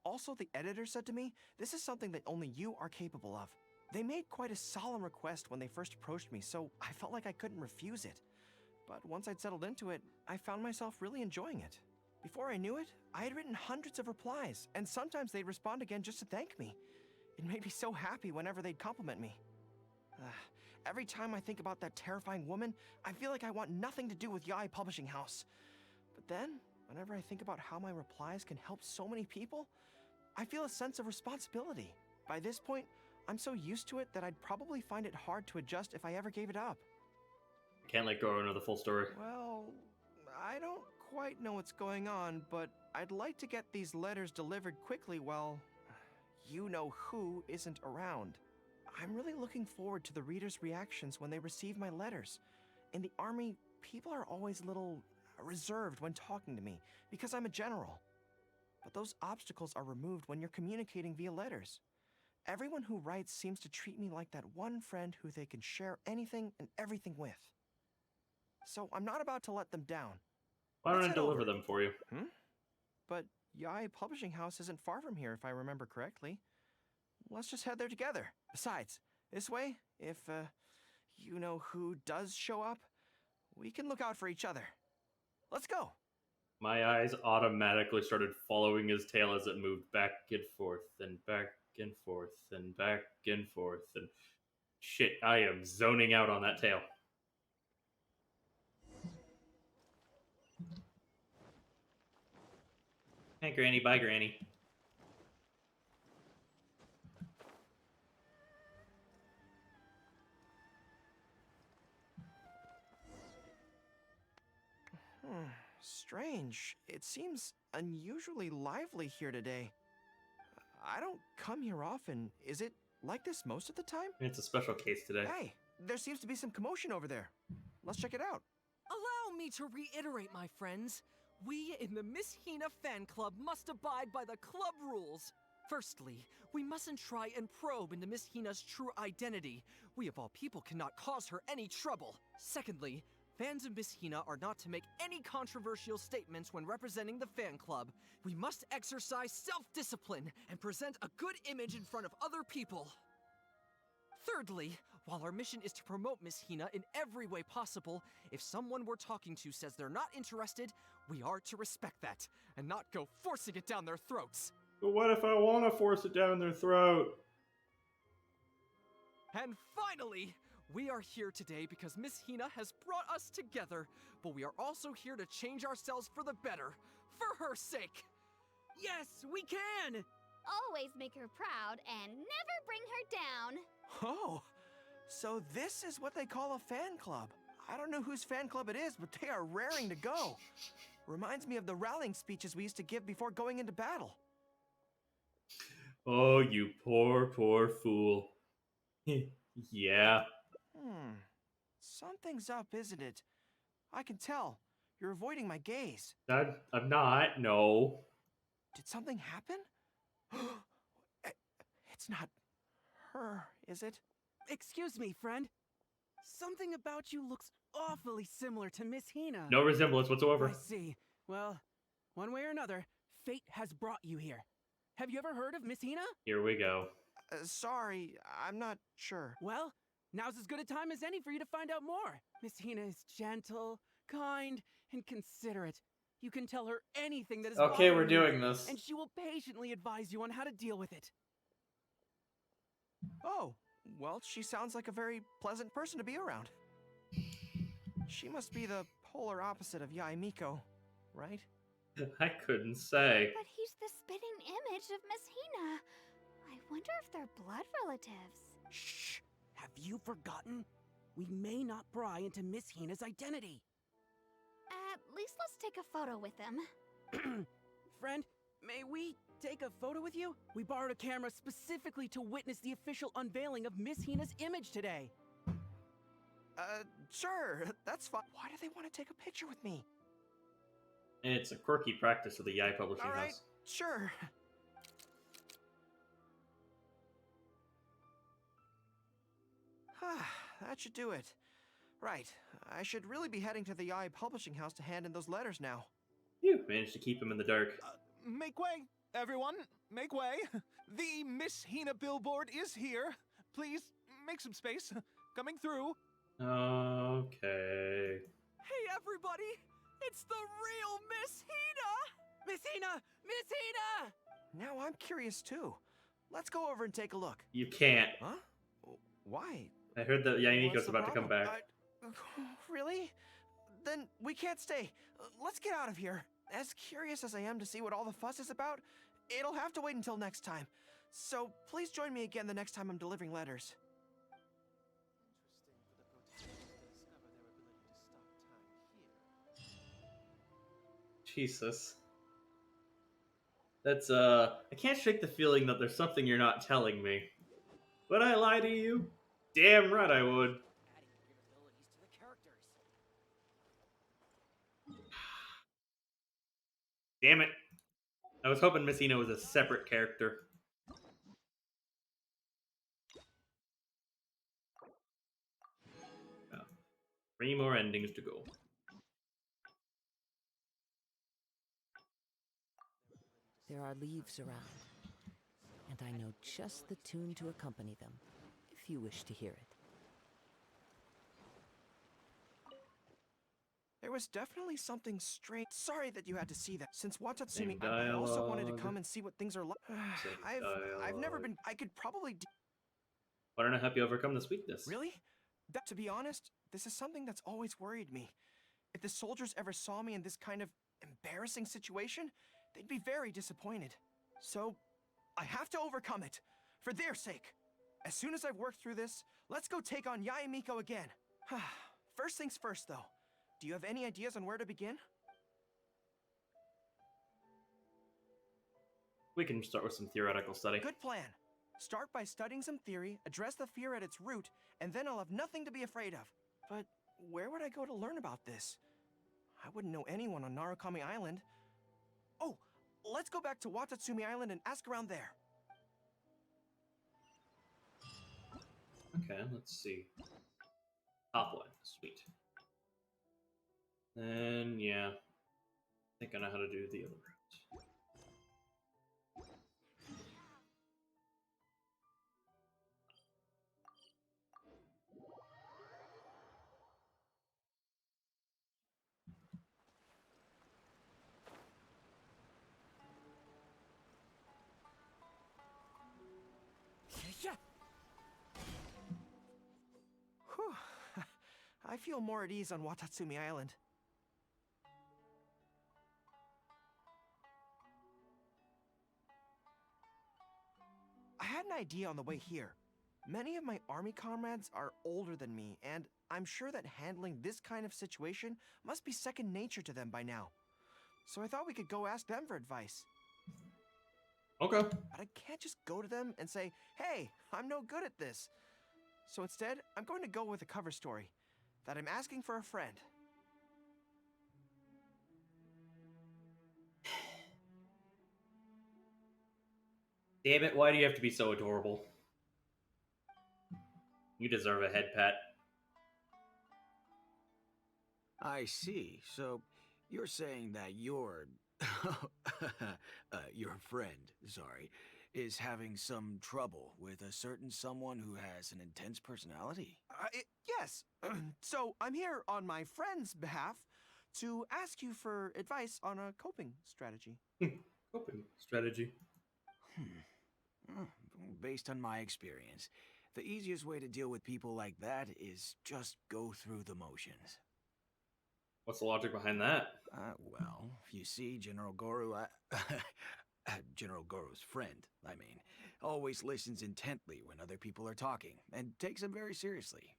Also, the editor said to me, this is something that only you are capable of. They made quite a solemn request when they first approached me, so I felt like I couldn't refuse it. But once I'd settled into it, I found myself really enjoying it. Before I knew it, I had written hundreds of replies, and sometimes they'd respond again just to thank me. It made me so happy whenever they'd compliment me. Every time I think about that terrifying woman, I feel like I want nothing to do with Yae Publishing House. But then, whenever I think about how my replies can help so many people, I feel a sense of responsibility. By this point, I'm so used to it that I'd probably find it hard to adjust if I ever gave it up. Can't let Gorou know the full story. Well, I don't quite know what's going on, but I'd like to get these letters delivered quickly while you-know-who isn't around. I'm really looking forward to the readers' reactions when they receive my letters. In the army, people are always a little reserved when talking to me because I'm a general. But those obstacles are removed when you're communicating via letters. Everyone who writes seems to treat me like that one friend who they can share anything and everything with. So I'm not about to let them down. Why don't I deliver them for you? But Yae Publishing House isn't far from here, if I remember correctly. Let's just head there together. Besides, this way, if, you-know-who does show up, we can look out for each other. Let's go! My eyes automatically started following his tail as it moved back and forth, and back and forth, and back and forth, and... Shit, I am zoning out on that tail. Hey, Granny. Bye, Granny. Strange. It seems unusually lively here today. I don't come here often. Is it like this most of the time? It's a special case today. Hey, there seems to be some commotion over there. Let's check it out. Allow me to reiterate, my friends. We in the Miss Hina fan club must abide by the club rules. Firstly, we mustn't try and probe into Miss Hina's true identity. We of all people cannot cause her any trouble. Secondly, fans of Miss Hina are not to make any controversial statements when representing the fan club. We must exercise self-discipline and present a good image in front of other people. Thirdly, while our mission is to promote Miss Hina in every way possible, if someone we're talking to says they're not interested, we are to respect that, and not go forcing it down their throats. But what if I want to force it down their throat? And finally, we are here today because Miss Hina has brought us together, but we are also here to change ourselves for the better, for her sake. Yes, we can! Always make her proud and never bring her down. Oh, so this is what they call a fan club. I don't know whose fan club it is, but they are raring to go. Reminds me of the rallying speeches we used to give before going into battle. Oh, you poor, poor fool. Yeah. Something's up, isn't it? I can tell. You're avoiding my gaze. I'm not, no. Did something happen? It's not her, is it? Excuse me, friend. Something about you looks awfully similar to Miss Hina. No resemblance whatsoever. I see. Well, one way or another, fate has brought you here. Have you ever heard of Miss Hina? Here we go. Sorry, I'm not sure. Well, now's as good a time as any for you to find out more. Miss Hina is gentle, kind, and considerate. You can tell her anything that is Okay, we're bothering you, doing this. and she will patiently advise you on how to deal with it. Oh, well, she sounds like a very pleasant person to be around. She must be the polar opposite of Yae Miko, right? I couldn't say. But he's the spitting image of Miss Hina. I wonder if they're blood relatives. Shh! Have you forgotten? We may not pry into Miss Hina's identity. At least let's take a photo with them. Friend, may we take a photo with you? We borrowed a camera specifically to witness the official unveiling of Miss Hina's image today. Sure, that's fine. Why do they want to take a picture with me? It's a quirky practice of the Yae Publishing All right, House. sure. That should do it. Right, I should really be heading to the Yae Publishing House to hand in those letters now. You managed to keep him in the dark. Make way, everyone. Make way. The Miss Hina billboard is here. Please, make some space. Coming through. Okay. Hey, everybody! It's the real Miss Hina! Miss Hina! Miss Hina! Now I'm curious too. Let's go over and take a look. You can't. Huh? Why? I heard that Yae Miko's What's the about to come problem? back. Really? Then we can't stay. Let's get out of here. As curious as I am to see what all the fuss is about, it'll have to wait until next time. So please join me again the next time I'm delivering letters. Jesus. That's, I can't shake the feeling that there's something you're not telling me. Would I lie to you? Damn right I would. Damn it. I was hoping Miss Hina was a separate character. Oh. 3 more endings to go. There are leaves around, and I know just the tune to accompany them, if you wish to hear it. There was definitely something strange. Sorry that you had to see that. Since Watatsumi, I also wanted to come and see what things are like. I've never been. I could probably. Why don't I help you overcome this weakness? Really? To be honest, this is something that's always worried me. If the soldiers ever saw me in this kind of embarrassing situation, they'd be very disappointed. So, I have to overcome it. For their sake. As soon as I've worked through this, let's go take on Yae Miko again. First things first, though. Do you have any ideas on where to begin? We can start with some theoretical study. Good plan. Start by studying some theory, address the fear at its root, and then I'll have nothing to be afraid of. But where would I go to learn about this? I wouldn't know anyone on Narukami Island. Oh, let's go back to Watatsumi Island and ask around there. Okay, let's see. Top one, sweet. Then, yeah. I think I know how to do the other route. feel more at ease on Watatsumi Island. I had an idea on the way here. Many of my army comrades are older than me, and I'm sure that handling this kind of situation must be second nature to them by now. So I thought we could go ask them for advice. Okay. But I can't just go to them and say, hey, I'm no good at this. So instead, I'm going to go with a cover story that I'm asking for a friend. Damn it, why do you have to be so adorable? You deserve a head pat. I see. So, you're saying that your friend, sorry, is having some trouble with a certain someone who has an intense personality? Yes. So I'm here on my friend's behalf to ask you for advice on a coping strategy. Coping strategy. Based on my experience, the easiest way to deal with people like that is just go through the motions. What's the logic behind that? Well, if you see General Gorou, General Gorou's friend, I mean, always listens intently when other people are talking, and takes them very seriously.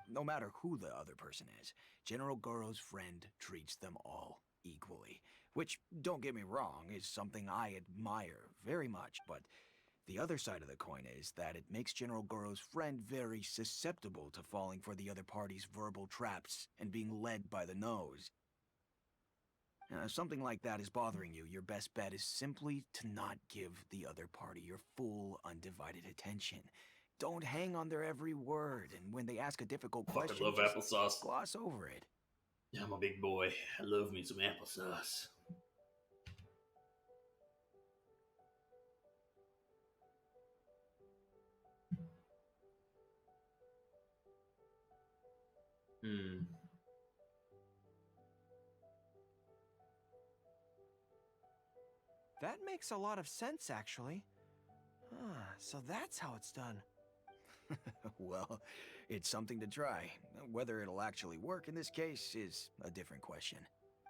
No matter who the other person is, General Gorou's friend treats them all equally. Which, don't get me wrong, is something I admire very much, but the other side of the coin is that it makes General Gorou's friend very susceptible to falling for the other party's verbal traps and being led by the nose. If something like that is bothering you, your best bet is simply to not give the other party your full, undivided attention. Don't hang on their every word, and when they ask a difficult question, love just applesauce. gloss over it. Yeah, I'm a big boy. I love me some applesauce. That makes a lot of sense, actually. So that's how it's done. Well, it's something to try. Whether it'll actually work in this case is a different question.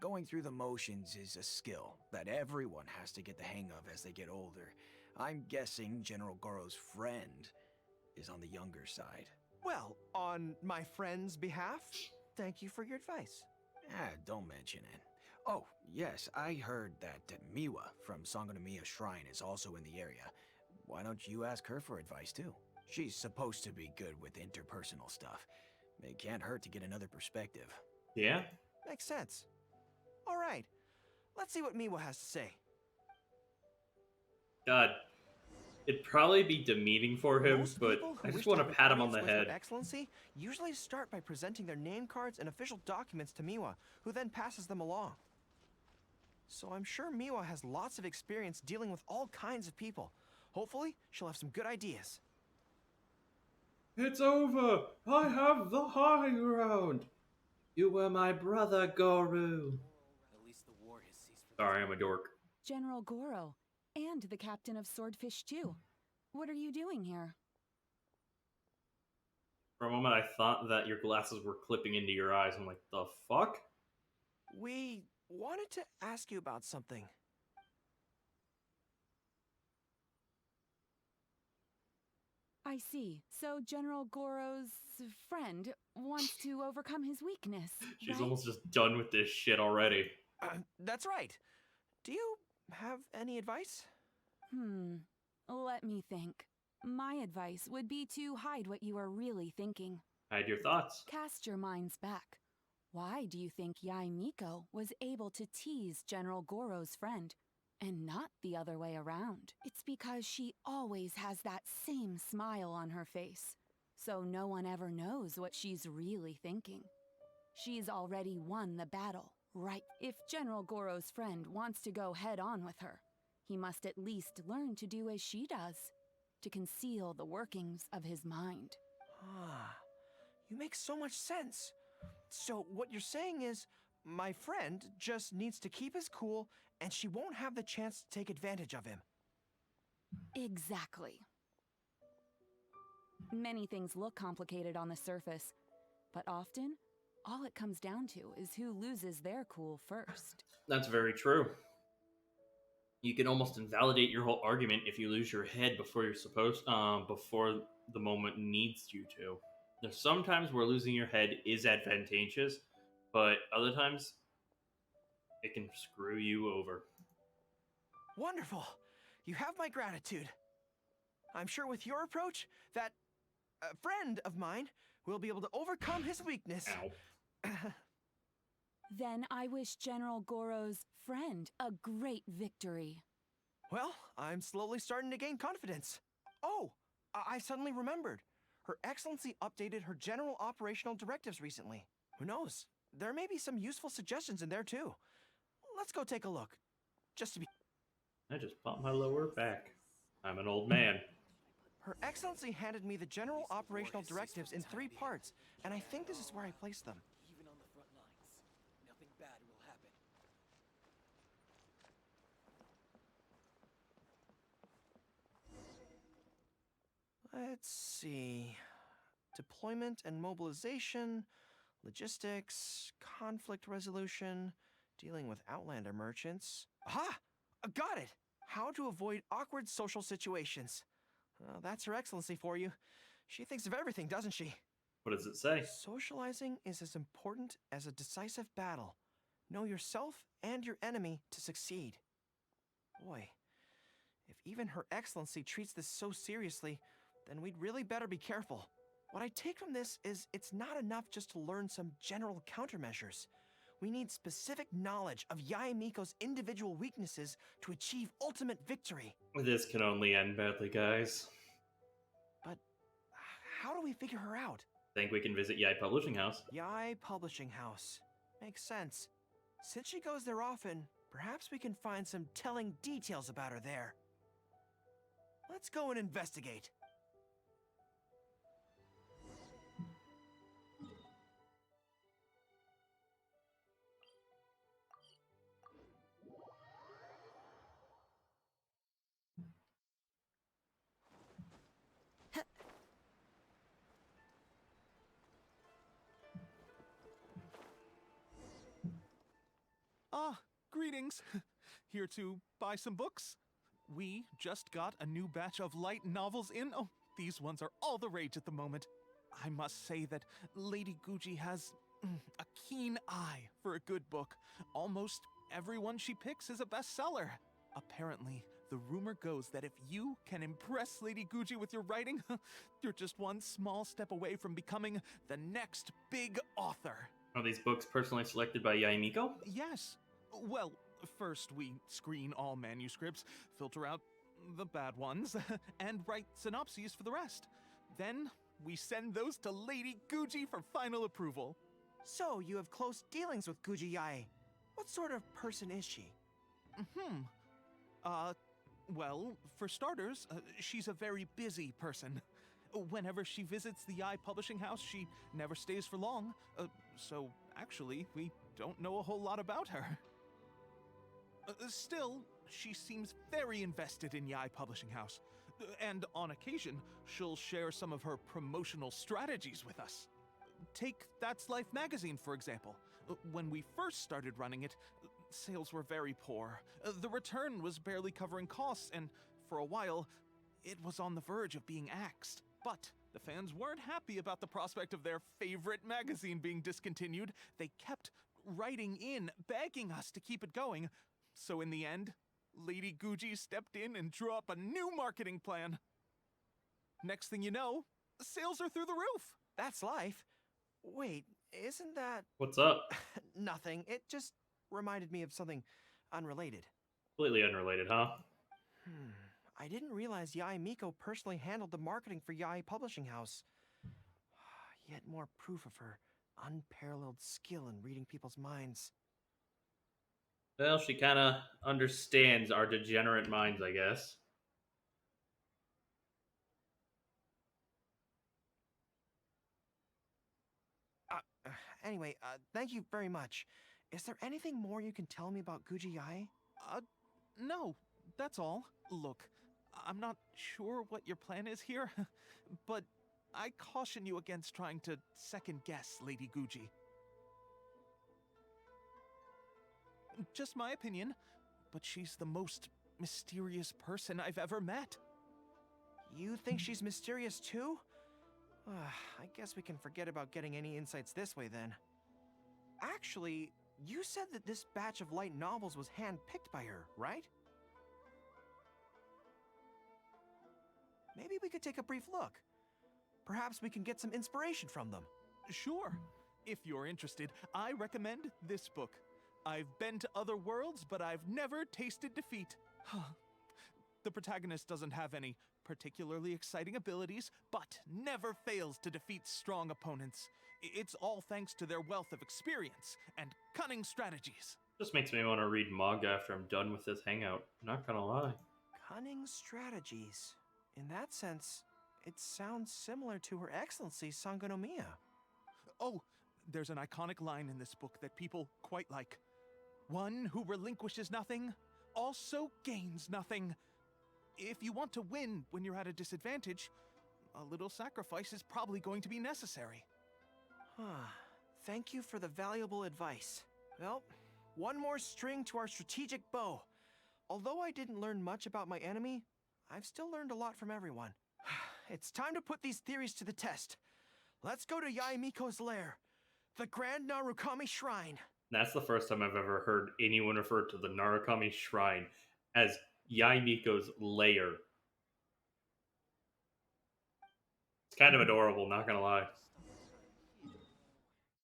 Going through the motions is a skill that everyone has to get the hang of as they get older. I'm guessing General Gorou's friend is on the younger side. Well, on my friend's behalf, thank you for your advice. Don't mention it. Oh, yes, I heard that Miwa from Sangonomiya Shrine is also in the area. Why don't you ask her for advice, too? She's supposed to be good with interpersonal stuff. It can't hurt to get another perspective. Yeah? Makes sense. All right, let's see what Miwa has to say. God, it'd probably be demeaning for him, Most but people who I just wish want to have an pat him on audience the with head. Her Excellency usually start by presenting their name cards and official documents to Miwa, who then passes them along. So I'm sure Miwa has lots of experience dealing with all kinds of people. Hopefully, she'll have some good ideas. It's over! I have the high ground! You were my brother, Gorou. At least the war has ceased for Sorry, I'm a dork. General Gorou, and the captain of Swordfish too. What are you doing here? For a moment, I thought that your glasses were clipping into your eyes. I'm like, the fuck? We wanted to ask you about something. I see. So General Gorou's friend wants to overcome his weakness. She's right? almost just done with this shit already. That's right. Do you have any advice? Let me think. My advice would be to hide what you are really thinking. Hide your thoughts. Cast your minds back. Why do you think Yae Miko was able to tease General Gorou's friend, and not the other way around? It's because she always has that same smile on her face, so no one ever knows what she's really thinking. She's already won the battle, right? If General Gorou's friend wants to go head-on with her, he must at least learn to do as she does, to conceal the workings of his mind. You make so much sense. So what you're saying is, my friend just needs to keep his cool, and she won't have the chance to take advantage of him. Exactly. Many things look complicated on the surface, but often, all it comes down to is who loses their cool first. That's very true. You can almost invalidate your whole argument if you lose your head before you're supposed, before the moment needs you to. There's sometimes where losing your head is advantageous, but other times it can screw you over. Wonderful. You have my gratitude. I'm sure with your approach, that friend of mine will be able to overcome his weakness. Ow. Then I wish General Gorou's friend a great victory. Well, I'm slowly starting to gain confidence. Oh, I suddenly remembered. Her Excellency updated her general operational directives recently. Who knows? There may be some useful suggestions in there too. Let's go take a look. Just to be... I just popped my lower back. I'm an old man. Her Excellency handed me the general operational directives in 3 parts, and I think this is where I placed them. Even on the front lines, nothing bad will happen. Let's see. Deployment and mobilization, logistics, conflict resolution, dealing with Outlander merchants. Aha! Got it! How to avoid awkward social situations. Well, that's Her Excellency for you. She thinks of everything, doesn't she? What does it say? Socializing is as important as a decisive battle. Know yourself and your enemy to succeed. Boy, if even Her Excellency treats this so seriously, then we'd really better be careful. What I take from this is it's not enough just to learn some general countermeasures. We need specific knowledge of Yae Miko's individual weaknesses to achieve ultimate victory. This can only end badly, guys. But how do we figure her out? Think we can visit Yae Publishing House? Yae Publishing House. Makes sense. Since she goes there often, perhaps we can find some telling details about her there. Let's go and investigate. Ah, greetings. Here to buy some books? We just got a new batch of light novels in. Oh, these ones are all the rage at the moment. I must say that Lady Guji has a keen eye for a good book. Almost everyone she picks is a bestseller. Apparently, the rumor goes that if you can impress Lady Guji with your writing, you're just one small step away from becoming the next big author. Are these books personally selected by Yae Miko? Yes. Well, first we screen all manuscripts, filter out the bad ones, and write synopses for the rest. Then we send those to Lady Guji for final approval. So, you have close dealings with Guji Yae. What sort of person is she? Well, for starters, she's a very busy person. Whenever she visits the Yae Publishing House, she never stays for long. So, actually, we don't know a whole lot about her. Still, she seems very invested in Yae Publishing House. And on occasion, she'll share some of her promotional strategies with us. Take That's Life magazine, for example. When we first started running it, sales were very poor. The return was barely covering costs, and for a while, it was on the verge of being axed. But the fans weren't happy about the prospect of their favorite magazine being discontinued. They kept writing in, begging us to keep it going. So in the end, Lady Guji stepped in and drew up a new marketing plan. Next thing you know, sales are through the roof. That's Life. Wait, isn't that... What's up? Nothing. It just reminded me of something unrelated. Completely unrelated, huh? I didn't realize Yae Miko personally handled the marketing for Yae Publishing House. Yet more proof of her unparalleled skill in reading people's minds. Well, she kind of understands our degenerate minds, I guess. Anyway, thank you very much. Is there anything more you can tell me about Guji Yae? No, that's all. Look, I'm not sure what your plan is here, but I caution you against trying to second-guess Lady Guji. Just my opinion, but she's the most mysterious person I've ever met. You think she's mysterious too? I guess we can forget about getting any insights this way then. Actually, you said that this batch of light novels was hand-picked by her, right? Maybe we could take a brief look. Perhaps we can get some inspiration from them. Sure. If you're interested, I recommend this book. I've been to other worlds, but I've never tasted defeat. The protagonist doesn't have any particularly exciting abilities, but never fails to defeat strong opponents. It's all thanks to their wealth of experience and cunning strategies. Just makes me want to read manga after I'm done with this hangout. Not gonna lie. Cunning strategies. In that sense, it sounds similar to Her Excellency Sangonomiya. Oh, there's an iconic line in this book that people quite like. One who relinquishes nothing also gains nothing. If you want to win when you're at a disadvantage, a little sacrifice is probably going to be necessary. Thank you for the valuable advice. Well, one more string to our strategic bow. Although I didn't learn much about my enemy, I've still learned a lot from everyone. It's time to put these theories to the test. Let's go to Yae Miko's lair, the Grand Narukami Shrine. That's the first time I've ever heard anyone refer to the Narukami Shrine as Yae Miko's lair. It's kind of adorable, not gonna lie.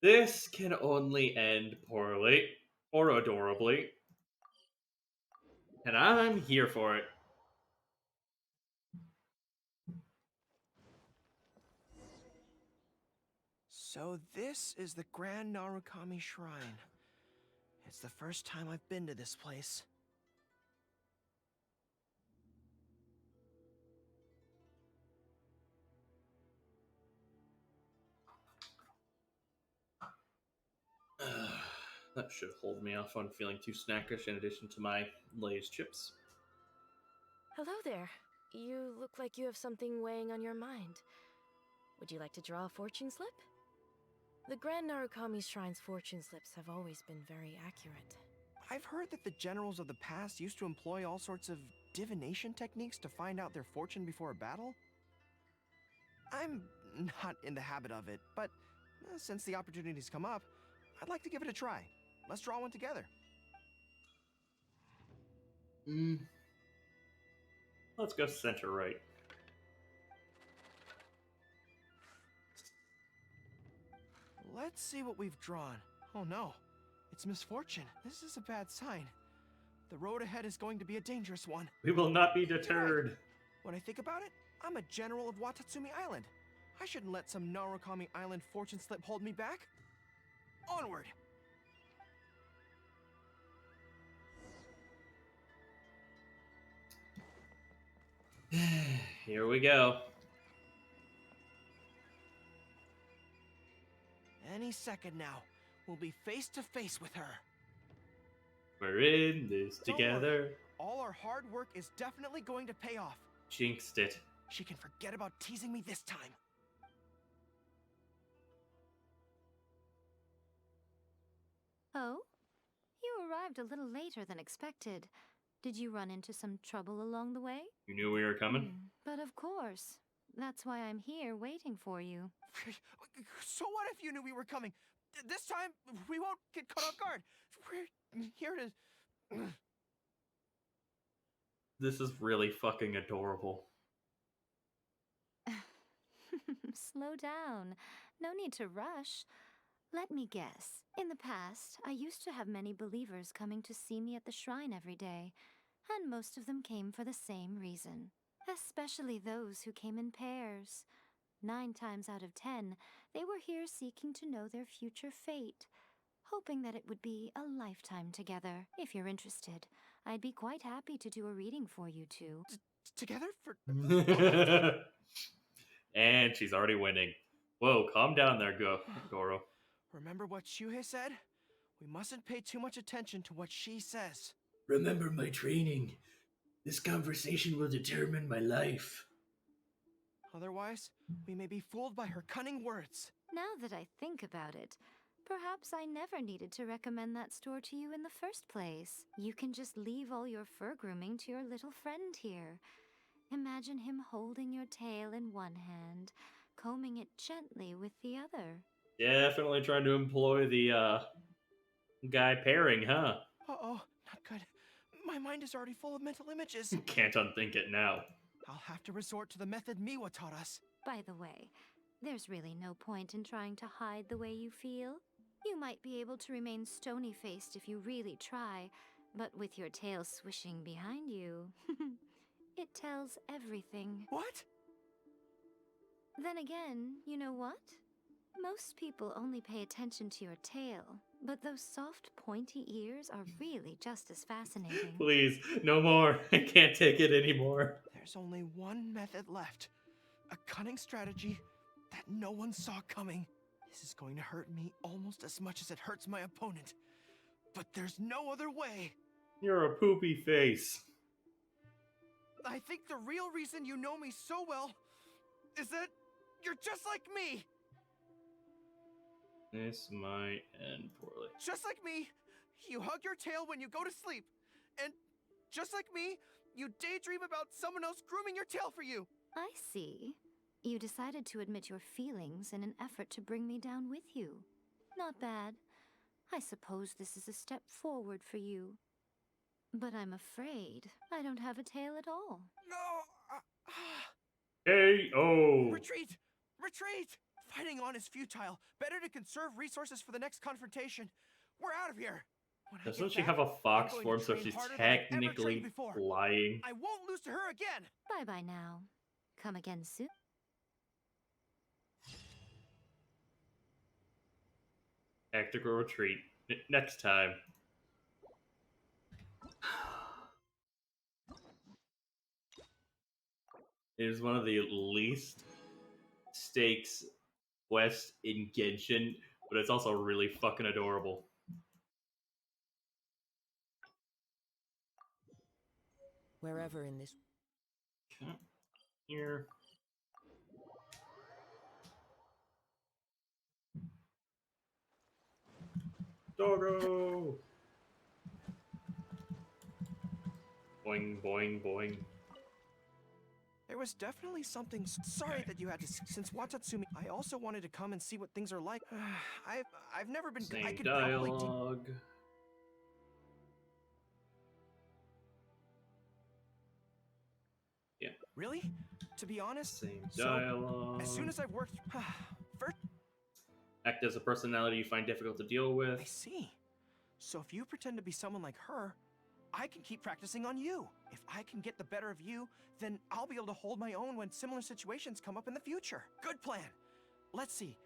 This can only end poorly or adorably. And I'm here for it. So this is the Grand Narukami Shrine. It's the first time I've been to this place. That should hold me off on feeling too snackish in addition to my Lay's chips. Hello there. You look like you have something weighing on your mind. Would you like to draw a fortune slip? The Grand Narukami Shrine's fortune slips have always been very accurate. I've heard that the generals of the past used to employ all sorts of divination techniques to find out their fortune before a battle. I'm not in the habit of it, but since the opportunity's come up, I'd like to give it a try. Let's draw one together. Let's go center right. Let's see what we've drawn. Oh no, it's misfortune. This is a bad sign. The road ahead is going to be a dangerous one. We will not be deterred. When I think about it, I'm a general of Watatsumi Island. I shouldn't let some Narukami Island fortune slip hold me back. Onward! Here we go. Any second now, we'll be face to face with her. We're in this together. All our hard work is definitely going to pay off. Jinxed it. She can forget about teasing me this time. Oh? You arrived a little later than expected. Did you run into some trouble along the way? You knew we were coming? But of course. That's why I'm here waiting for you. So what if you knew we were coming? This time, we won't get caught off guard. We're here to... This is really fucking adorable. Slow down. No need to rush. Let me guess. In the past, I used to have many believers coming to see me at the shrine every day, and most of them came for the same reason. Especially those who came in pairs. 9 times out of 10, they were here seeking to know their future fate, hoping that it would be a lifetime together. If you're interested, I'd be quite happy to do a reading for you two. Together? For... And she's already winning. Whoa, calm down there, Gorou. Remember what Shuhei said? We mustn't pay too much attention to what she says. Remember my training. This conversation will determine my life. Otherwise, we may be fooled by her cunning words. Now that I think about it, perhaps I never needed to recommend that store to you in the first place. You can just leave all your fur grooming to your little friend here. Imagine him holding your tail in one hand, combing it gently with the other. Definitely trying to employ the guy pairing, huh? Uh-oh, not good. My mind is already full of mental images. Can't unthink it now. I'll have to resort to the method Miwa taught us. By the way, there's really no point in trying to hide the way you feel. You might be able to remain stony-faced if you really try, but with your tail swishing behind you, it tells everything. What? Then again, you know what? Most people only pay attention to your tail, but those soft, pointy ears are really just as fascinating. Please, no more. I can't take it anymore. There's only one method left. A cunning strategy that no one saw coming. This is going to hurt me almost as much as it hurts my opponent. But there's no other way. You're a poopy face. I think the real reason you know me so well is that you're just like me. This might end poorly. Just like me, you hug your tail when you go to sleep. And just like me, you daydream about someone else grooming your tail for you. I see. You decided to admit your feelings in an effort to bring me down with you. Not bad. I suppose this is a step forward for you. But I'm afraid I don't have a tail at all. No! K.O. Retreat! Retreat! Fighting on is futile. Better to conserve resources for the next confrontation. We're out of here. Doesn't she have a fox form, so she's technically lying? I won't lose to her again. Bye-bye now. Come again soon. Tactical retreat. Next time. It is one of the least stakes quests in Genshin, but it's also really fucking adorable. Wherever in this... Here. Doggo! Boing, boing, boing. There was definitely something. Sorry that you had to. Since Watatsumi, I also wanted to come and see what things are like. I've never been. Same I could dialogue. Yeah. Really? To be honest, Same dialogue. As soon as I've worked, first. Act as a personality you find difficult to deal with. I see. So if you pretend to be someone like her, I can keep practicing on you. If I can get the better of you, then I'll be able to hold my own when similar situations come up in the future. Good plan. Let's see.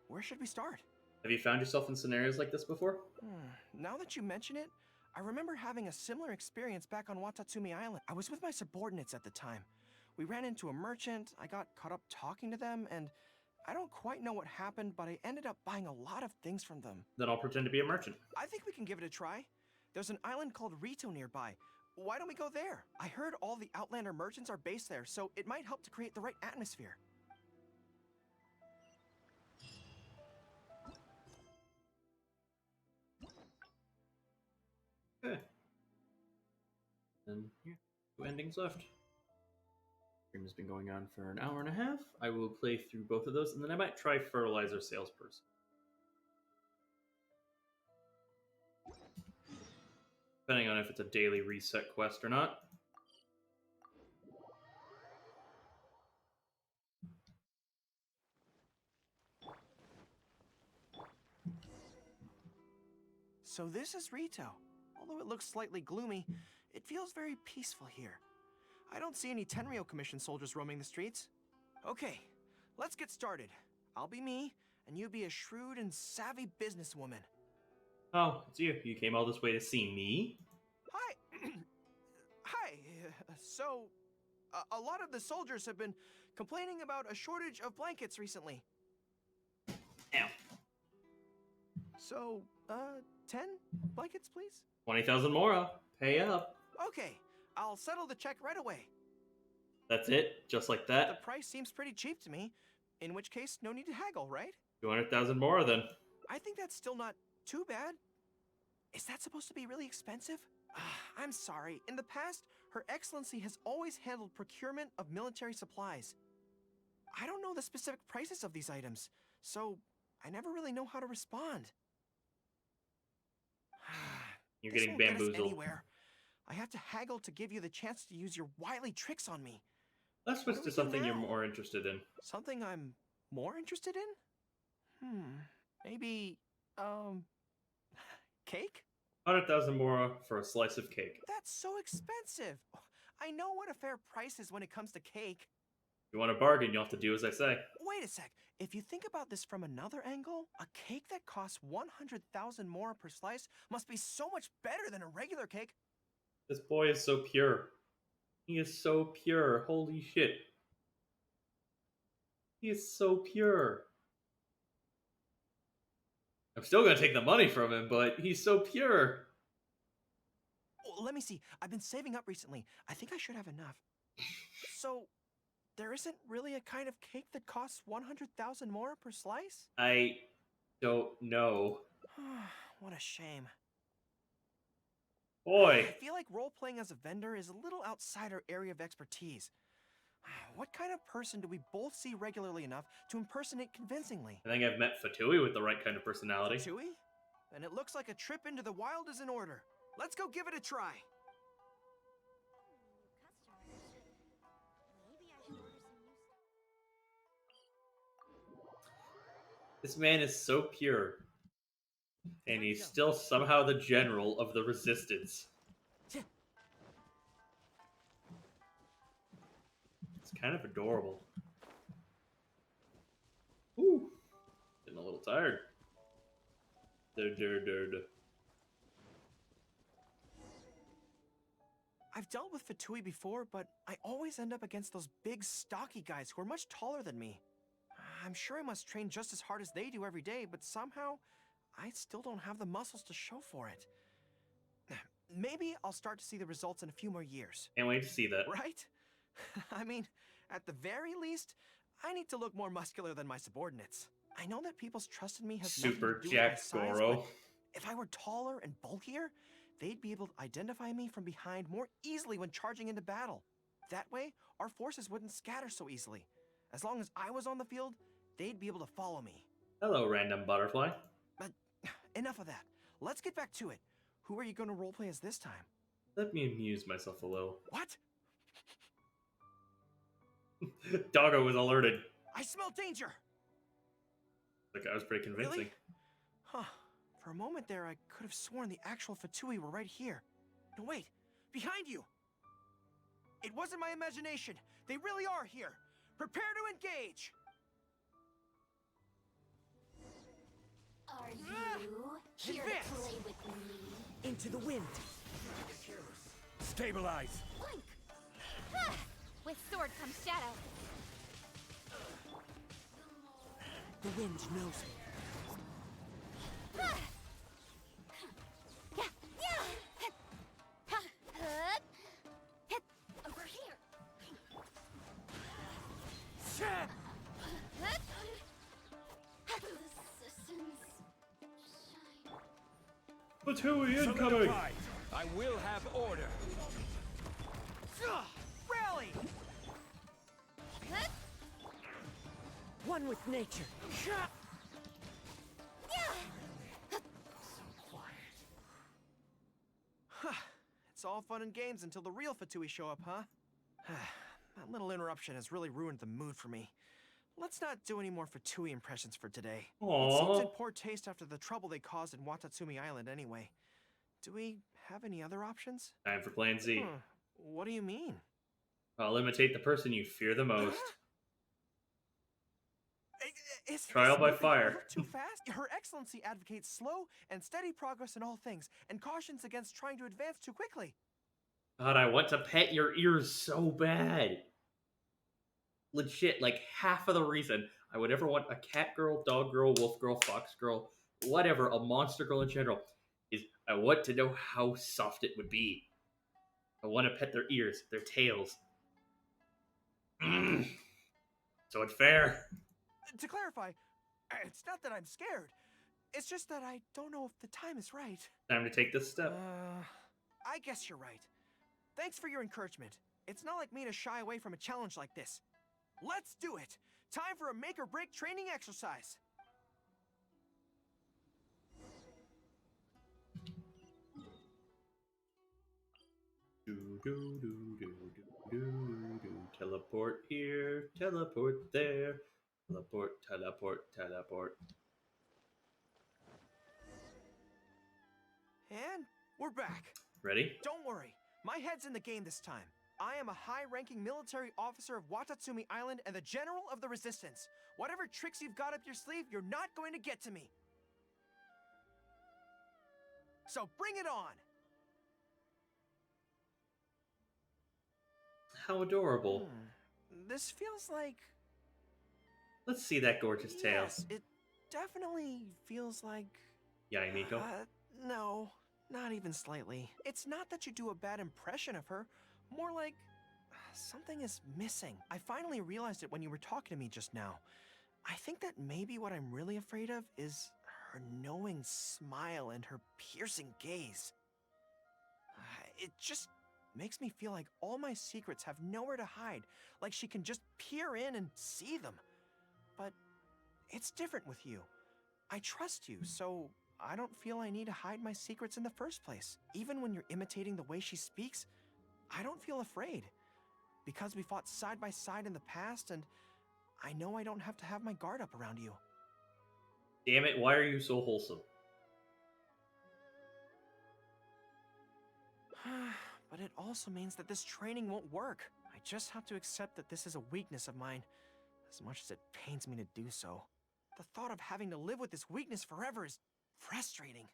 Where should we start? Have you found yourself in scenarios like this before? Now that you mention it, I remember having a similar experience back on Watatsumi Island. I was with my subordinates at the time. We ran into a merchant, I got caught up talking to them, and I don't quite know what happened, but I ended up buying a lot of things from them. Then I'll pretend to be a merchant. I think we can give it a try. There's an island called Rito nearby. Why don't we go there? I heard all the Outlander merchants are based there, so it might help to create the right atmosphere. Okay. Then, yeah, 2 endings left. Stream has been going on for an hour and a half. I will play through both of those, and then I might try Fertilizer Salesperson. Depending on if it's a daily reset quest or not. So this is Rito. Although it looks slightly gloomy, it feels very peaceful here. I don't see any Tenryou Commission soldiers roaming the streets. Okay, let's get started. I'll be me, and you be a shrewd and savvy businesswoman. Oh, it's you. You came all this way to see me? Hi. Hi. So, a lot of the soldiers have been complaining about a shortage of blankets recently. Ow. So, 10 blankets, please? 20,000 more. Pay up. Okay, I'll settle the check right away. That's it? Just like The that? price seems pretty cheap to me. In which case, no need to haggle, right? 200,000 more then. I think that's still not too bad. Is that supposed to be really expensive? I'm sorry. In the past, Her Excellency has always handled procurement of military supplies. I don't know the specific prices of these items, so I never really know how to respond. You're This getting won't get us bamboozled. anywhere. I have to haggle to give you the chance to use your wily tricks on me. Let's switch to something you're more interested in. Something I'm more interested in? Maybe, cake? 100,000 more for a slice of cake. That's so expensive. I know what a fair price is when it comes to cake. If you want a bargain, you'll have to do as I say. Wait a sec. If you think about this from another angle, a cake that costs 100,000 more per slice must be so much better than a regular cake. This boy is so pure. He is so pure. Holy shit. He is so pure. I'm still gonna take the money from him, but he's so pure. Oh, let me see. I've been saving up recently. I think I should have enough. So, there isn't really a kind of cake that costs 100,000 more per slice? I don't know. What a shame. Boy. I feel like role-playing as a vendor is a little outside our area of expertise. What kind of person do we both see regularly enough to impersonate convincingly? I think I've met Fatui with the right kind of personality. Fatui? Then it looks like a trip into the wild is in order. Let's go give it a try. This man is so pure. And he's still somehow the general of the resistance. It's kind of adorable. Ooh. Getting a little tired. I've dealt with Fatui before, but I always end up against those big, stocky guys who are much taller than me. I'm sure I must train just as hard as they do every day, but somehow, I still don't have the muscles to show for it. Maybe I'll start to see the results in a few more years. Can't wait to see that. Right? I mean, at the very least, I need to look more muscular than my subordinates. I know that people's trust in me has Super nothing to do with my Jack size, Gorou. but if I were taller and bulkier, they'd be able to identify me from behind more easily when charging into battle. That way, our forces wouldn't scatter so easily. As long as I was on the field, they'd be able to follow me. Hello, random butterfly. But enough of that. Let's get back to it. Who are you going to roleplay as this time? Let me amuse myself a little. What? Doggo was alerted. I smell danger! That guy was pretty convincing. Really? Huh. For a moment there, I could have sworn the actual Fatui were right here. No, wait. Behind you! It wasn't my imagination. They really are here. Prepare to engage! Are you here to play with me? Into the wind. Stabilize. Blink! Ah! With sword comes shadow. The wind knows me. Ah! Yeah, yeah. Ha! Hit over here. Fatui incoming! I will have order. Rally! One with nature. It's all fun and games until the real Fatui show up, huh? That little interruption has really ruined the mood for me. Let's not do any more Fatui impressions for today. It seems in poor taste after the trouble they caused in Watatsumi Island anyway. Do we have any other options? Time for Plan Z. What do you mean? I'll imitate the person you fear the most. Is Trial by moving fire. over too fast? Her Excellency advocates slow and steady progress in all things, and cautions against trying to advance too quickly. God, I want to pet your ears so bad. Legit, like half of the reason I would ever want a cat girl, dog girl, wolf girl, fox girl, whatever, a monster girl in general, is I want to know how soft it would be. I want to pet their ears, their tails. So it's fair. To clarify, it's not that I'm scared. It's just that I don't know if the time is right. Time to take this step. I guess you're right. Thanks for your encouragement. It's not like me to shy away from a challenge like this. Let's do it! Time for a make-or-break training exercise! Teleport here, teleport there. Teleport, teleport, teleport. And we're back. Ready? Don't worry. My head's in the game this time. I am a high-ranking military officer of Watatsumi Island and the General of the Resistance. Whatever tricks you've got up your sleeve, you're not going to get to me. So bring it on! How adorable. This feels like... Let's see that gorgeous tail. Yes, it definitely feels like... Yae Miko. No, not even slightly. It's not that you do a bad impression of her, more like something is missing. I finally realized it when you were talking to me just now. I think that maybe what I'm really afraid of is her knowing smile and her piercing gaze. It just makes me feel like all my secrets have nowhere to hide, like she can just peer in and see them. But it's different with you. I trust you, so I don't feel I need to hide my secrets in the first place. Even when you're imitating the way she speaks, I don't feel afraid. Because we fought side by side in the past, and I know I don't have to have my guard up around you. Damn it, why are you so wholesome? But it also means that this training won't work. I just have to accept that this is a weakness of mine, as much as it pains me to do so. The thought of having to live with this weakness forever is frustrating.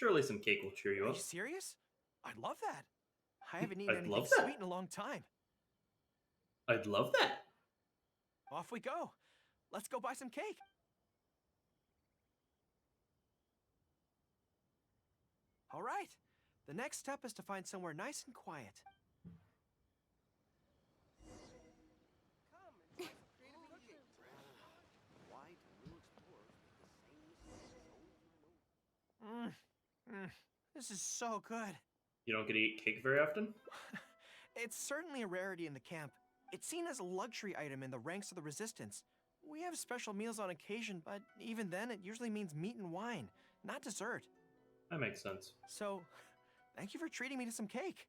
Surely some cake will cheer you Are up. you serious? I'd love that. I haven't eaten I'd anything love that. sweet in a long time. I'd love that. Off we go. Let's go buy some cake. All right. The next step is to find somewhere nice and quiet. This is so good. You don't get to eat cake very often? It's certainly a rarity in the camp. It's seen as a luxury item in the ranks of the Resistance. We have special meals on occasion, but even then it usually means meat and wine, not dessert. That makes sense. So, thank you for treating me to some cake.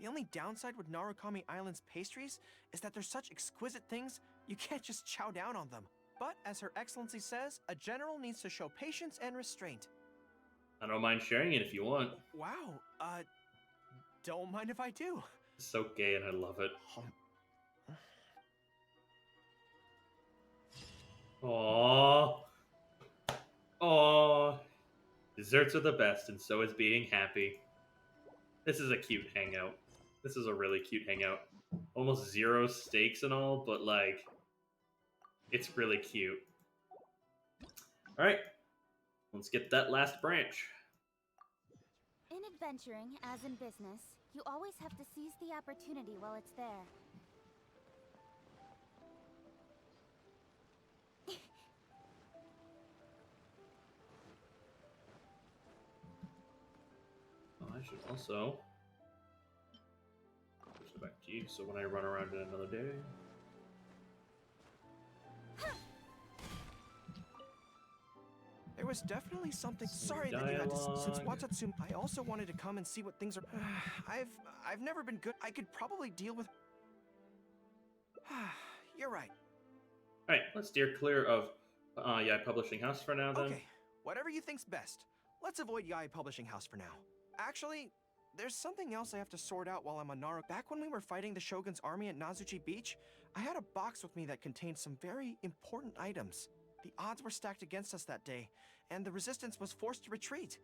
The only downside with Narukami Island's pastries is that they're such exquisite things, you can't just chow down on them. But as Her Excellency says, a general needs to show patience and restraint. I don't mind sharing it if you want. Wow, don't mind if I do. It's so gay and I love it. Aww. Aww. Desserts are the best, and so is being happy. This is a cute hangout. This is a really cute hangout. Almost zero stakes and all, but like, it's really cute. Alright, let's get that last branch. In adventuring, as in business, you always have to seize the opportunity while it's there. I should also push it back to you, so when I run around in another day. There was definitely something. Sorry that you had to. Since Watatsumi, I also wanted to come and see what things are. I've never been good. I could probably deal with. You're right. All right, let's steer clear of Yae Publishing House for now. Then. Okay, whatever you think's best. Let's avoid Yae Publishing House for now. Actually, there's something else I have to sort out while I'm on Naru. Back when we were fighting the Shogun's army at Nazuchi Beach, I had a box with me that contained some very important items. The odds were stacked against us that day, and the resistance was forced to retreat.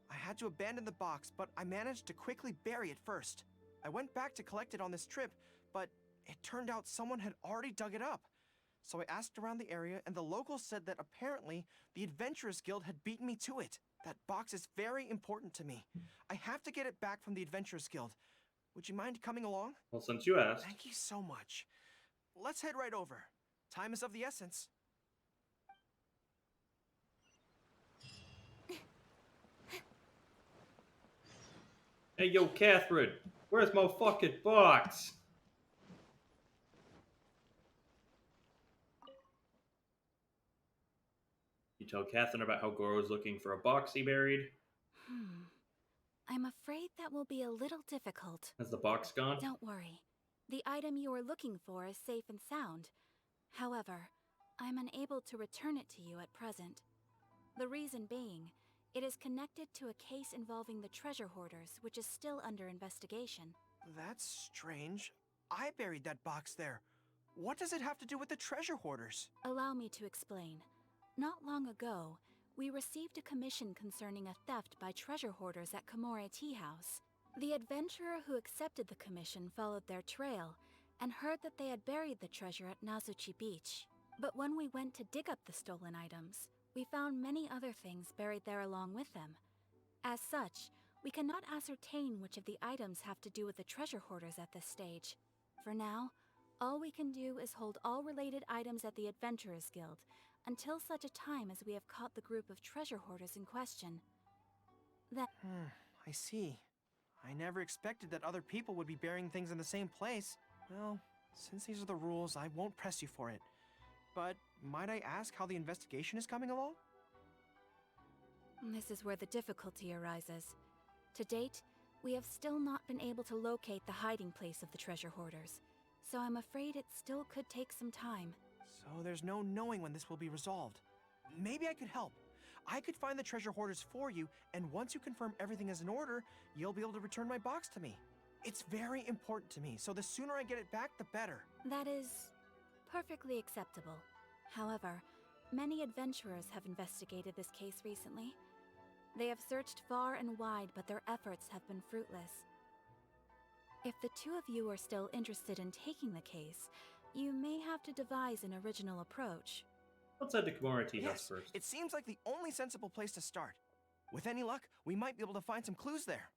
I had to abandon the box, but I managed to quickly bury it first. I went back to collect it on this trip, but it turned out someone had already dug it up. So I asked around the area, and the locals said that apparently the Adventurers Guild had beaten me to it. That box is very important to me. I have to get it back from the Adventurers Guild, Would you mind coming along? Well, since you asked. Thank you so much. Let's head right over. Time is of the essence. Hey, yo, Catherine, where's my fucking box? You tell Catherine about how Gorou's looking for a box he buried. I'm afraid that will be a little difficult. Has the box gone? Don't worry. The item you are looking for is safe and sound. However, I'm unable to return it to you at present. The reason being, it is connected to a case involving the treasure hoarders, which is still under investigation. That's strange. I buried that box there. What does it have to do with the treasure hoarders? Allow me to explain. Not long ago, we received a commission concerning a theft by treasure hoarders at Komore Tea House. The adventurer who accepted the commission followed their trail and heard that they had buried the treasure at Nazuchi Beach. But when we went to dig up the stolen items, we found many other things buried there along with them. As such, we cannot ascertain which of the items have to do with the treasure hoarders at this stage. For now, all we can do is hold all related items at the Adventurers Guild until such a time as we have caught the group of treasure hoarders in question. I see. I never expected that other people would be burying things in the same place. Well, since these are the rules, I won't press you for it. But might I ask how the investigation is coming along? This is where the difficulty arises. To date, we have still not been able to locate the hiding place of the treasure hoarders, so I'm afraid it still could take some time. So there's no knowing when this will be resolved. Maybe I could help. I could find the treasure hoarders for you, and once you confirm everything is in order, you'll be able to return my box to me. It's very important to me, so the sooner I get it back, the better. That is perfectly acceptable. However, many adventurers have investigated this case recently. They have searched far and wide, but their efforts have been fruitless. If the two of you are still interested in taking the case, you may have to devise an original approach. Let's head to Komore Tea House Yes, first. it seems like the only sensible place to start. With any luck, we might be able to find some clues there.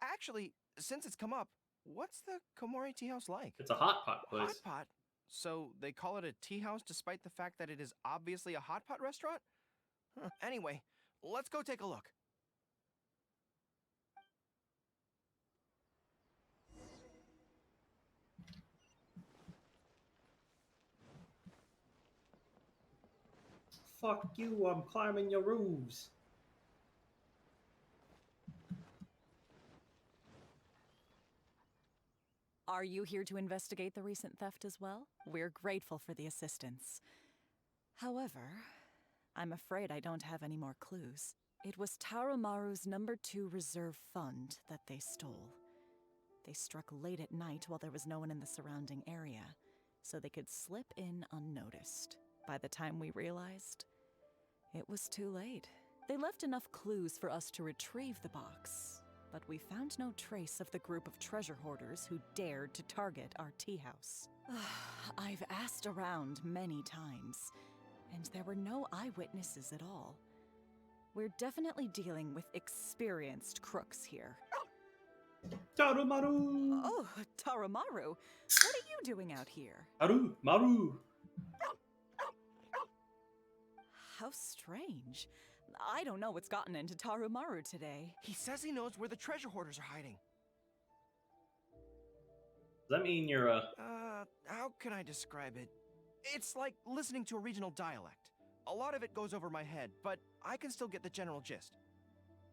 Actually, since it's come up, what's the Komore Tea House like? It's a hot pot place. Hot pot? So they call it a tea house despite the fact that it is obviously a hot pot restaurant? Anyway, let's go take a look. Fuck you, I'm climbing your roofs. Are you here to investigate the recent theft as well? We're grateful for the assistance. However, I'm afraid I don't have any more clues. It was Tarumaru's #2 reserve fund that they stole. They struck late at night while there was no one in the surrounding area, so they could slip in unnoticed. By the time we realized, it was too late. They left enough clues for us to retrieve the box, but we found no trace of the group of treasure hoarders who dared to target our tea house. I've asked around many times, and there were no eyewitnesses at all. We're definitely dealing with experienced crooks here. Tarumaru! Oh, Tarumaru, what are you doing out here? Maru! How strange. I don't know what's gotten into Tarumaru today. He says he knows where the treasure hoarders are hiding. Does that mean you're how can I describe it? It's like listening to a regional dialect. A lot of it goes over my head, but I can still get the general gist.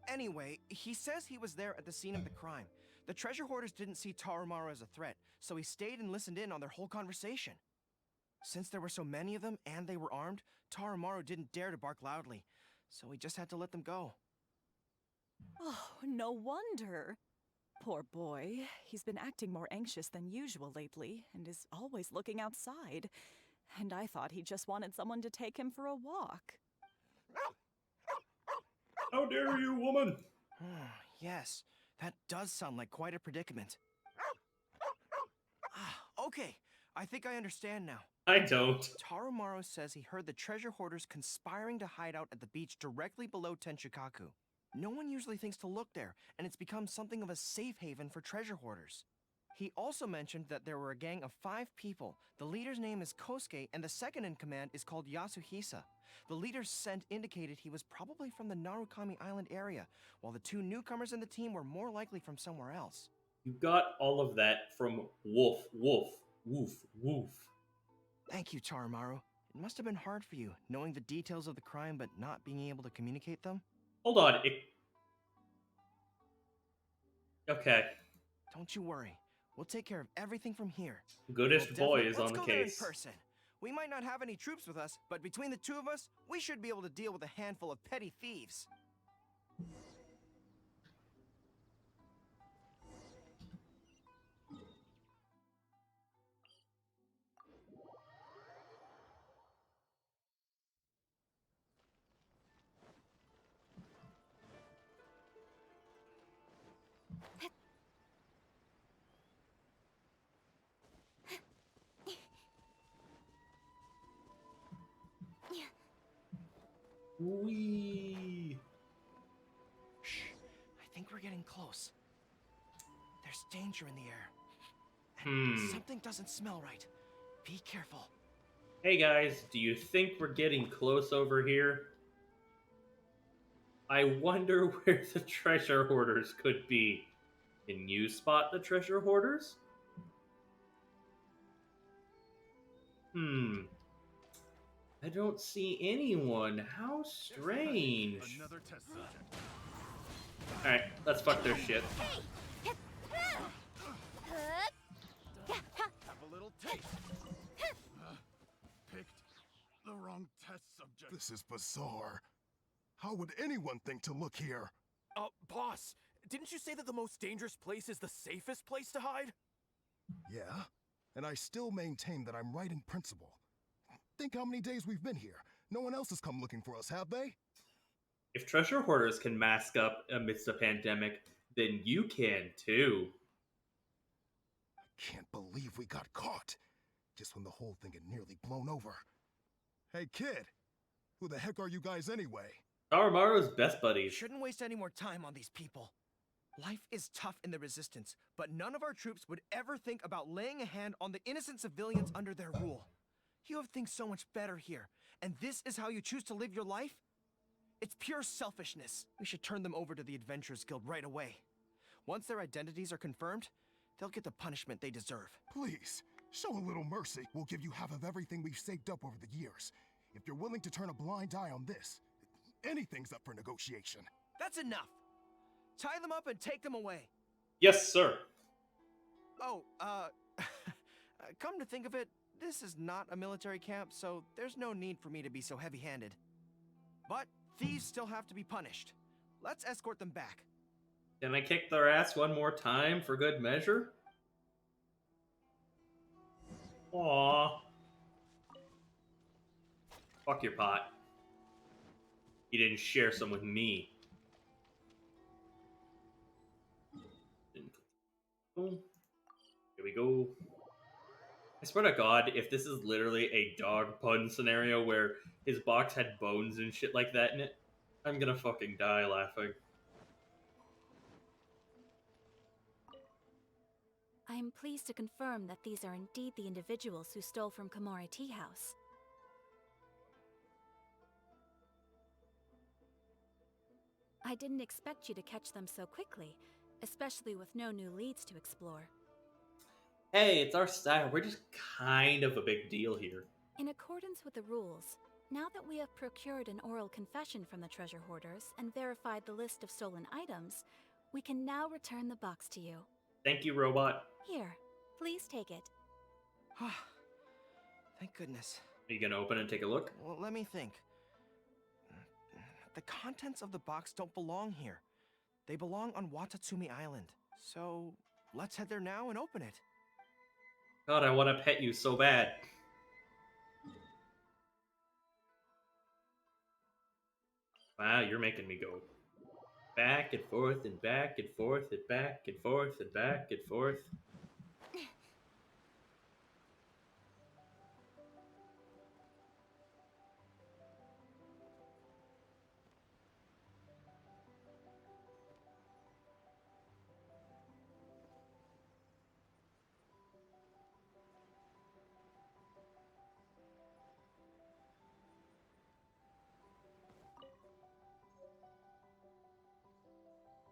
Anyway, he says he was there at the scene of the crime. The treasure hoarders didn't see Tarumaru as a threat, so he stayed and listened in on their whole conversation. Since there were so many of them and they were armed, Tarumaru didn't dare to bark loudly, so we just had to let them go. Oh, no wonder. Poor boy. He's been acting more anxious than usual lately and is always looking outside. And I thought he just wanted someone to take him for a walk. How dare you, woman? Yes, that does sound like quite a predicament. Okay, I think I understand now. I don't. Tarumaru says he heard the treasure hoarders conspiring to hide out at the beach directly below Tenchukaku. No one usually thinks to look there, and it's become something of a safe haven for treasure hoarders. He also mentioned that there were a gang of 5 people. The leader's name is Kosuke, and the second in command is called Yasuhisa. The leader's scent indicated he was probably from the Narukami Island area, while the 2 newcomers in the team were more likely from somewhere else. You got all of that from Wolf, Wolf, Woof, Woof. Thank you, Tarumaru. It must have been hard for you, knowing the details of the crime but not being able to communicate them. Hold on. Okay. Don't you worry. We'll take care of everything from here. Goodest boy is on the Let's go there in case. person. We might not have any troops with us, but between the 2 of us, we should be able to deal with a handful of petty thieves. Wee. Shh. I think we're getting close. There's danger in the air. And something doesn't smell right. Be careful. Hey guys, do you think we're getting close over here? I wonder where the treasure hoarders could be. Can you spot the treasure hoarders? I don't see anyone. How strange. Another test subject. Alright, let's fuck their shit. Have a little taste. Picked the wrong test subject. This is bizarre. How would anyone think to look here? Boss, didn't you say that the most dangerous place is the safest place to hide? Yeah, and I still maintain that I'm right in principle. Think how many days we've been here. No one else has come looking for us, have they? If treasure hoarders can mask up amidst a pandemic, then you can too. I can't believe we got caught. Just when the whole thing had nearly blown over. Hey kid, who the heck are you guys anyway? Tarumaru's best buddies. Shouldn't waste any more time on these people. Life is tough in the Resistance, but none of our troops would ever think about laying a hand on the innocent civilians under their rule. You have things so much better here, and this is how you choose to live your life? It's pure selfishness. We should turn them over to the Adventurers Guild right away. Once their identities are confirmed, they'll get the punishment they deserve. Please, show a little mercy. We'll give you half of everything we've saved up over the years. If you're willing to turn a blind eye on this, anything's up for negotiation. That's enough! Tie them up and take them away. Yes, sir. Oh, come to think of it, this is not a military camp, so there's no need for me to be so heavy-handed. But thieves still have to be punished. Let's escort them back. Can I kick their ass one more time for good measure? Aww. Fuck your pot. You didn't share some with me. Here we go. I swear to God, if this is literally a dog pun scenario where his box had bones and shit like that in it, I'm gonna fucking die laughing. I am pleased to confirm that these are indeed the individuals who stole from Komori Tea House. I didn't expect you to catch them so quickly, especially with no new leads to explore. Hey, it's our style. We're just kind of a big deal here. In accordance with the rules, now that we have procured an oral confession from the treasure hoarders and verified the list of stolen items, we can now return the box to you. Thank you, robot. Here, please take it. Thank goodness. Are you gonna open and take a look? Well, let me think. The contents of the box don't belong here. They belong on Watatsumi Island. So, let's head there now and open it. God, I want to pet you so bad. Wow, you're making me go back and forth and back and forth and back and forth and back and forth.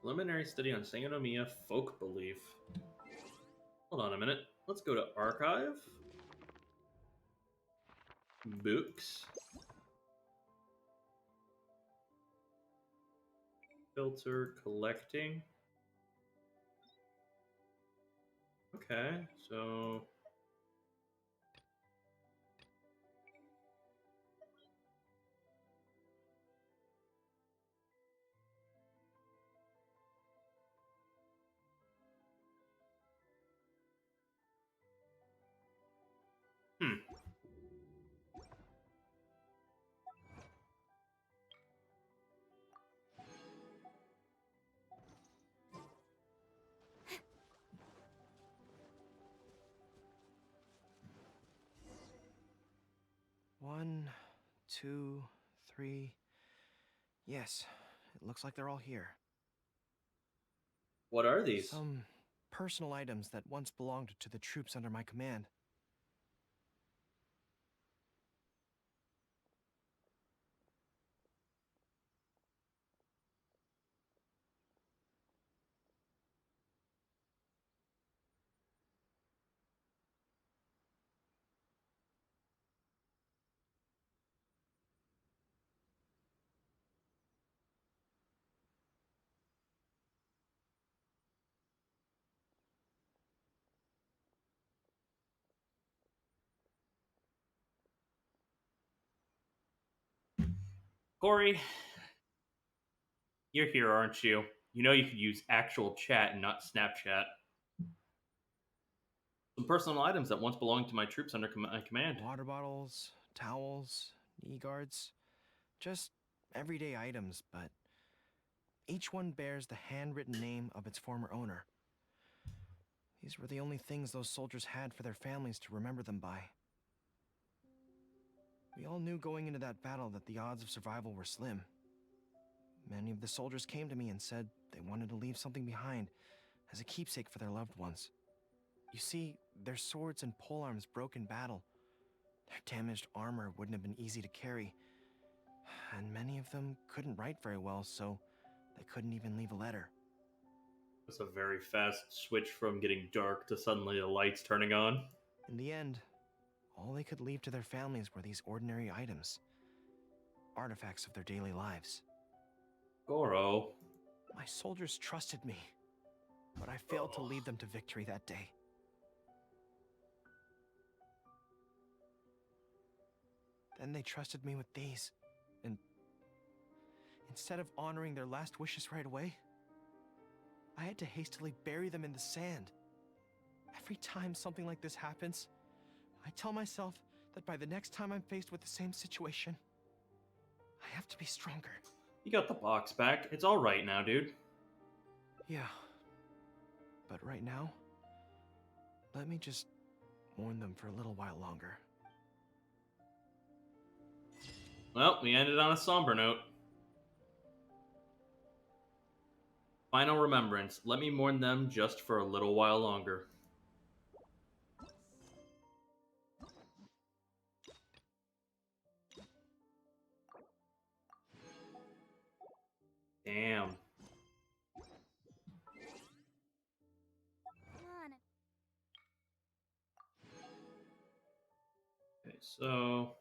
Preliminary study on Sangonomiya folk belief. Hold on a minute. Let's go to archive. Books. Filter collecting. Okay, so One, two, three. Yes, it looks like they're all here. What are these? Some personal items that once belonged to the troops under my command. Corey, you're here, aren't you? You know you could use actual chat and not Snapchat. Some personal items that once belonged to my troops under my command. Water bottles, towels, knee guards. Just everyday items, but each one bears the handwritten name of its former owner. These were the only things those soldiers had for their families to remember them by. We all knew going into that battle that the odds of survival were slim. Many of the soldiers came to me and said they wanted to leave something behind as a keepsake for their loved ones. You see, their swords and polearms broke in battle. Their damaged armor wouldn't have been easy to carry, and many of them couldn't write very well, so they couldn't even leave a letter. It's a very fast switch from getting dark to suddenly the lights turning on. In the end, all they could leave to their families were these ordinary items. Artifacts of their daily lives. Gorou. My soldiers trusted me, but I failed to lead them to victory that day. Then they trusted me with these, and instead of honoring their last wishes right away, I had to hastily bury them in the sand. Every time something like this happens, I tell myself that by the next time I'm faced with the same situation, I have to be stronger. You got the box back. It's all right now, dude. Yeah. But right now, let me just mourn them for a little while longer. Well, we ended on a somber note. Final remembrance. Let me mourn them just for a little while longer. Damn. Okay, so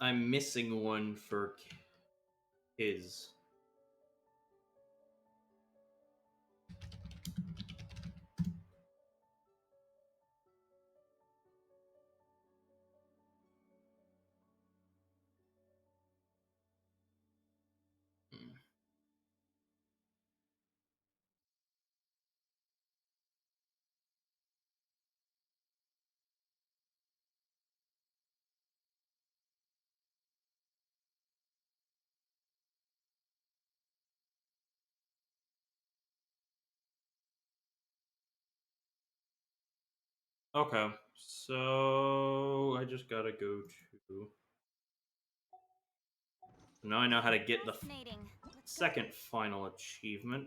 I'm missing one for his. Okay, so I just gotta go to. Now I know how to get the second final achievement.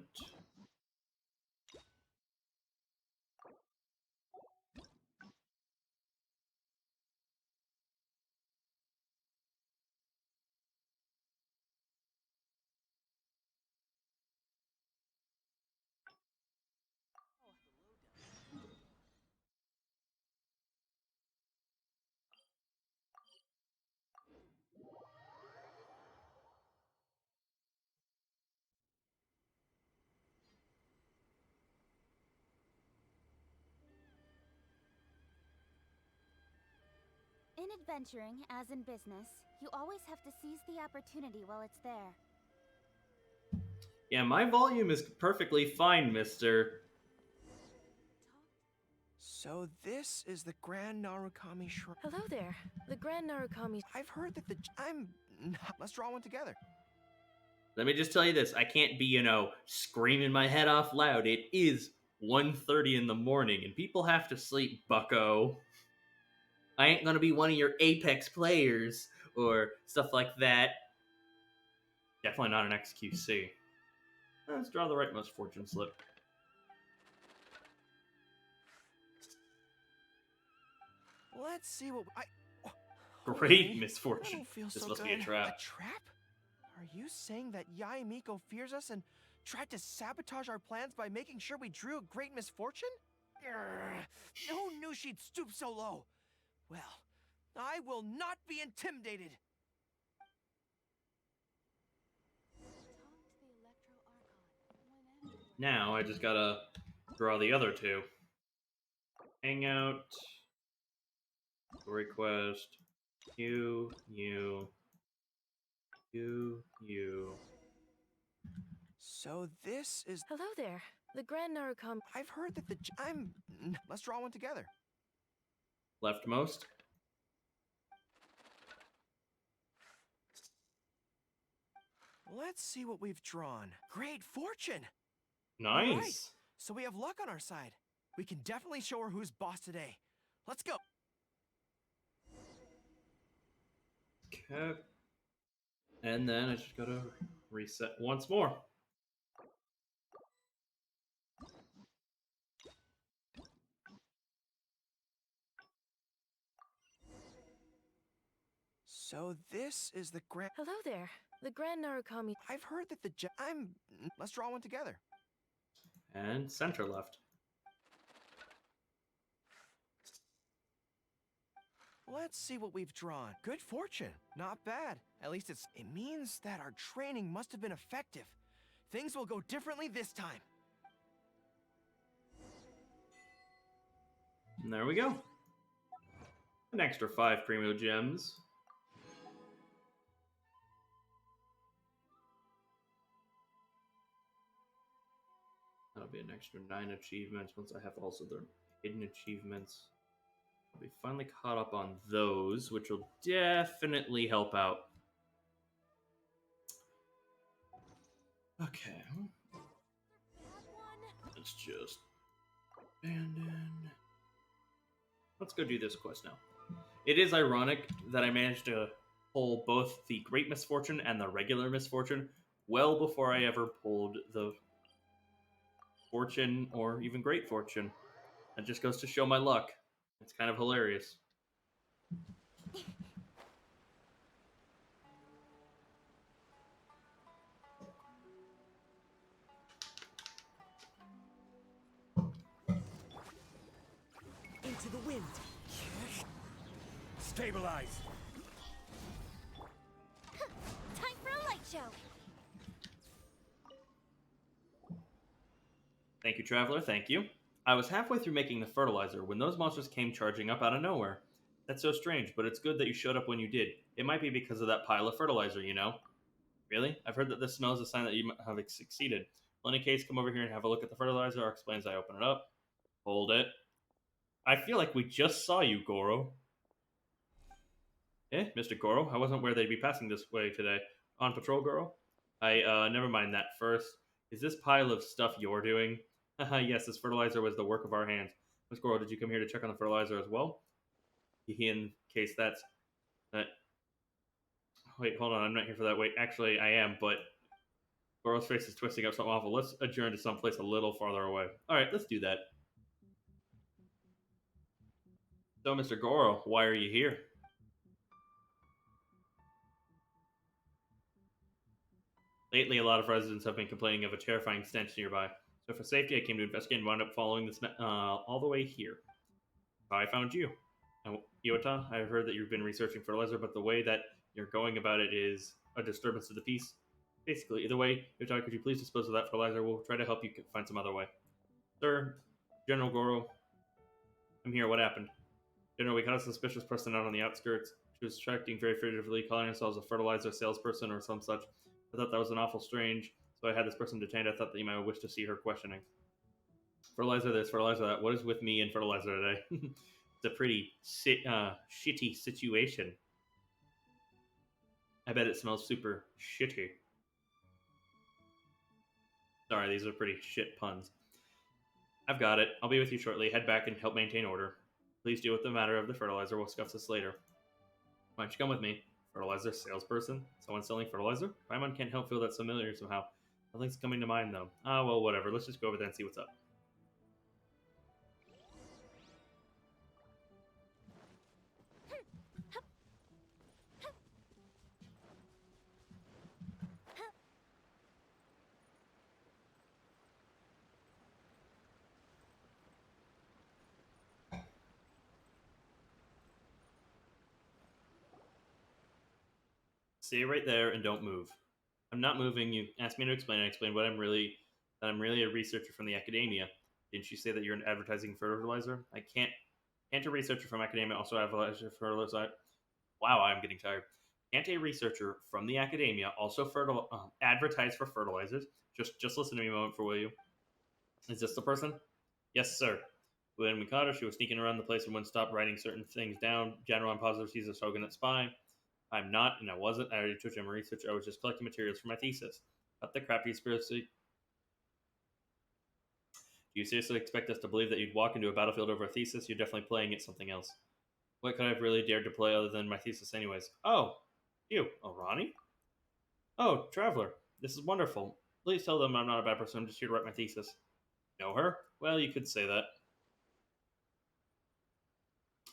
In adventuring, as in business, you always have to seize the opportunity while it's there. Yeah, my volume is perfectly fine, mister. So this is the Grand Narukami Shrine. Hello there. The Grand Narukami... I've heard that let's draw one together. Let me just tell you this. I can't be, screaming my head off loud. It is 1:30 in the morning, and people have to sleep, bucko. I ain't gonna be one of your Apex players, or stuff like that. Definitely not an XQC. Let's draw the right misfortune slip. Let's see what Great misfortune. I don't feel This so must good. be a trap. A trap? Are you saying that Yae Miko fears us and tried to sabotage our plans by making sure we drew a great misfortune? Who knew she'd stoop so low? Well, I will not be intimidated. Now I just gotta draw the other two. Hangout. Request. You. So this is... Hello there. The Grand Narukami... I've heard that let's draw one together. Leftmost. Let's see what we've drawn. Great fortune! Nice. All right, so we have luck on our side. We can definitely show her who's boss today. Let's go. Okay. And then I just gotta reset once more. So this is the Grand... Hello there. The Grand Narukami... I've heard that let's draw one together. And center left. Let's see what we've drawn. Good fortune. Not bad. At least it means that our training must have been effective. Things will go differently this time. And there we go. An extra 5 Primo Gems. That'll be an extra 9 achievements once I have also the hidden achievements. I'll be finally caught up on those, which will definitely help out. Okay. Let's just abandon. Let's go do this quest now. It is ironic that I managed to pull both the Great Misfortune and the regular Misfortune well before I ever pulled the Fortune or even Great Fortune. That just goes to show my luck. It's kind of hilarious. Into the wind. Stabilize. Time for a light show. Thank you, Traveler, thank you. I was halfway through making the fertilizer when those monsters came charging up out of nowhere. That's so strange, but it's good that you showed up when you did. It might be because of that pile of fertilizer, you know? Really? I've heard that the snow is a sign that you have succeeded. Well, in any case, come over here and have a look at the fertilizer. I'll explain as I open it up. Hold it. I feel like we just saw you, Gorou. Eh, Mr. Gorou? I wasn't aware they'd be passing this way today. On patrol, Gorou? Never mind that first. Is this pile of stuff you're doing? Haha, yes, this fertilizer was the work of our hands. Miss Gorou, did you come here to check on the fertilizer as well? In case that's... Wait, hold on, I'm not here for that. Wait, actually, I am, but... Gorou's face is twisting up something awful. Let's adjourn to someplace a little farther away. Alright, let's do that. So, Mr. Gorou, why are you here? Lately, a lot of residents have been complaining of a terrifying stench nearby. So for safety, I came to investigate and wound up following this all the way here. I found you. Now, Iwata, I've heard that you've been researching fertilizer, but the way that you're going about it is a disturbance to the peace. Basically, either way, Iwata, could you please dispose of that fertilizer? We'll try to help you find some other way. Sir, General Gorou, I'm here. What happened? We caught a suspicious person out on the outskirts. She was acting very furtively, calling herself a fertilizer salesperson or some such. I thought that was an awful strange, so I had this person detained. I thought that you might wish to see her questioning. Fertilizer this, fertilizer that. What is with me and fertilizer today? It's a pretty shitty situation. I bet it smells super shitty. Sorry, these are pretty shit puns. I've got it. I'll be with you shortly. Head back and help maintain order. Please deal with the matter of the fertilizer. We'll discuss this later. Why don't you come with me? Fertilizer salesperson? Someone selling fertilizer? Paimon can't help feel that familiar somehow. Nothing's coming to mind, though. Ah, well, whatever. Let's just go over there and see what's up. Stay right there and don't move. I'm not moving. You asked me to explain. I explained that I'm really a researcher from the academia. Didn't you say that you're an advertising fertilizer? I can't a researcher from academia also advertise fertilizer? Wow, I'm getting tired. Can't a researcher from the academia also advertise for fertilizers? Just listen to me a moment, will you? Is this the person? Yes, sir. When we caught her, she was sneaking around the place and wouldn't stop writing certain things down. General, I'm positive she's a Shogunate spy. I'm not, and I wasn't. I already told you I'm a researcher. I was just collecting materials for my thesis. Cut the crap, you seriously. Do you seriously expect us to believe that you'd walk into a battlefield over a thesis? You're definitely playing it something else. What could I have really dared to play other than my thesis anyways? Oh, you. Oh, Ronnie? Oh, Traveler. This is wonderful. Please tell them I'm not a bad person. I'm just here to write my thesis. Know her? Well, you could say that.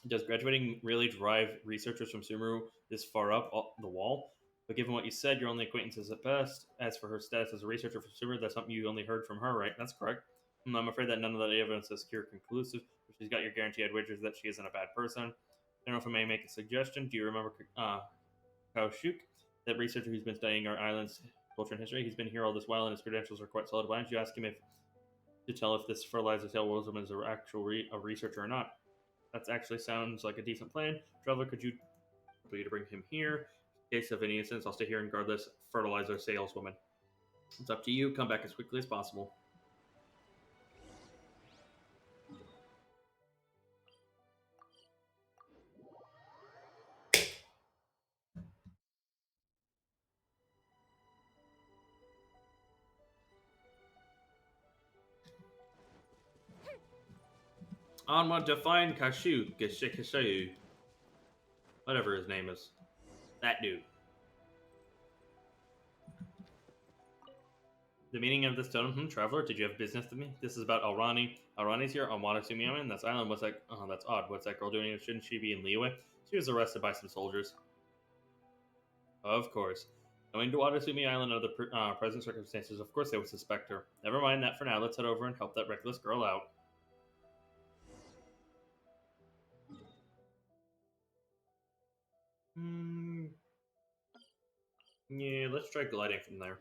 Does graduating really drive researchers from Sumeru this far up the wall? But given what you said, you're only acquaintances at best. As for her status as a researcher for Sumeru, that's something you only heard from her, right? That's correct. I'm afraid that none of that evidence is secure conclusive, but she's got your guaranteed wagers that she isn't a bad person. I don't know if I may make a suggestion. Do you remember Kaushuk, that researcher who's been studying our island's culture and history? He's been here all this while, and his credentials are quite solid. Why don't you ask him to tell if this fertilizer saleswoman is a researcher or not? That actually sounds like a decent plan. Traveler, could you to bring him here? In case of any instance, I'll stay here and guard this fertilizer saleswoman. It's up to you. Come back as quickly as possible. Onward to find Kashu. Whatever his name is. That dude. The meaning of this totem, Traveler, did you have business with me? This is about Alrani. Alrani's here on Watasumi Island. That's island. What's that? Oh, that's odd. What's that girl doing? Shouldn't she be in Liyue? She was arrested by some soldiers. Of course. Going to Watasumi Island under the present circumstances, of course they would suspect her. Never mind that for now. Let's head over and help that reckless girl out. Yeah, let's try gliding from there.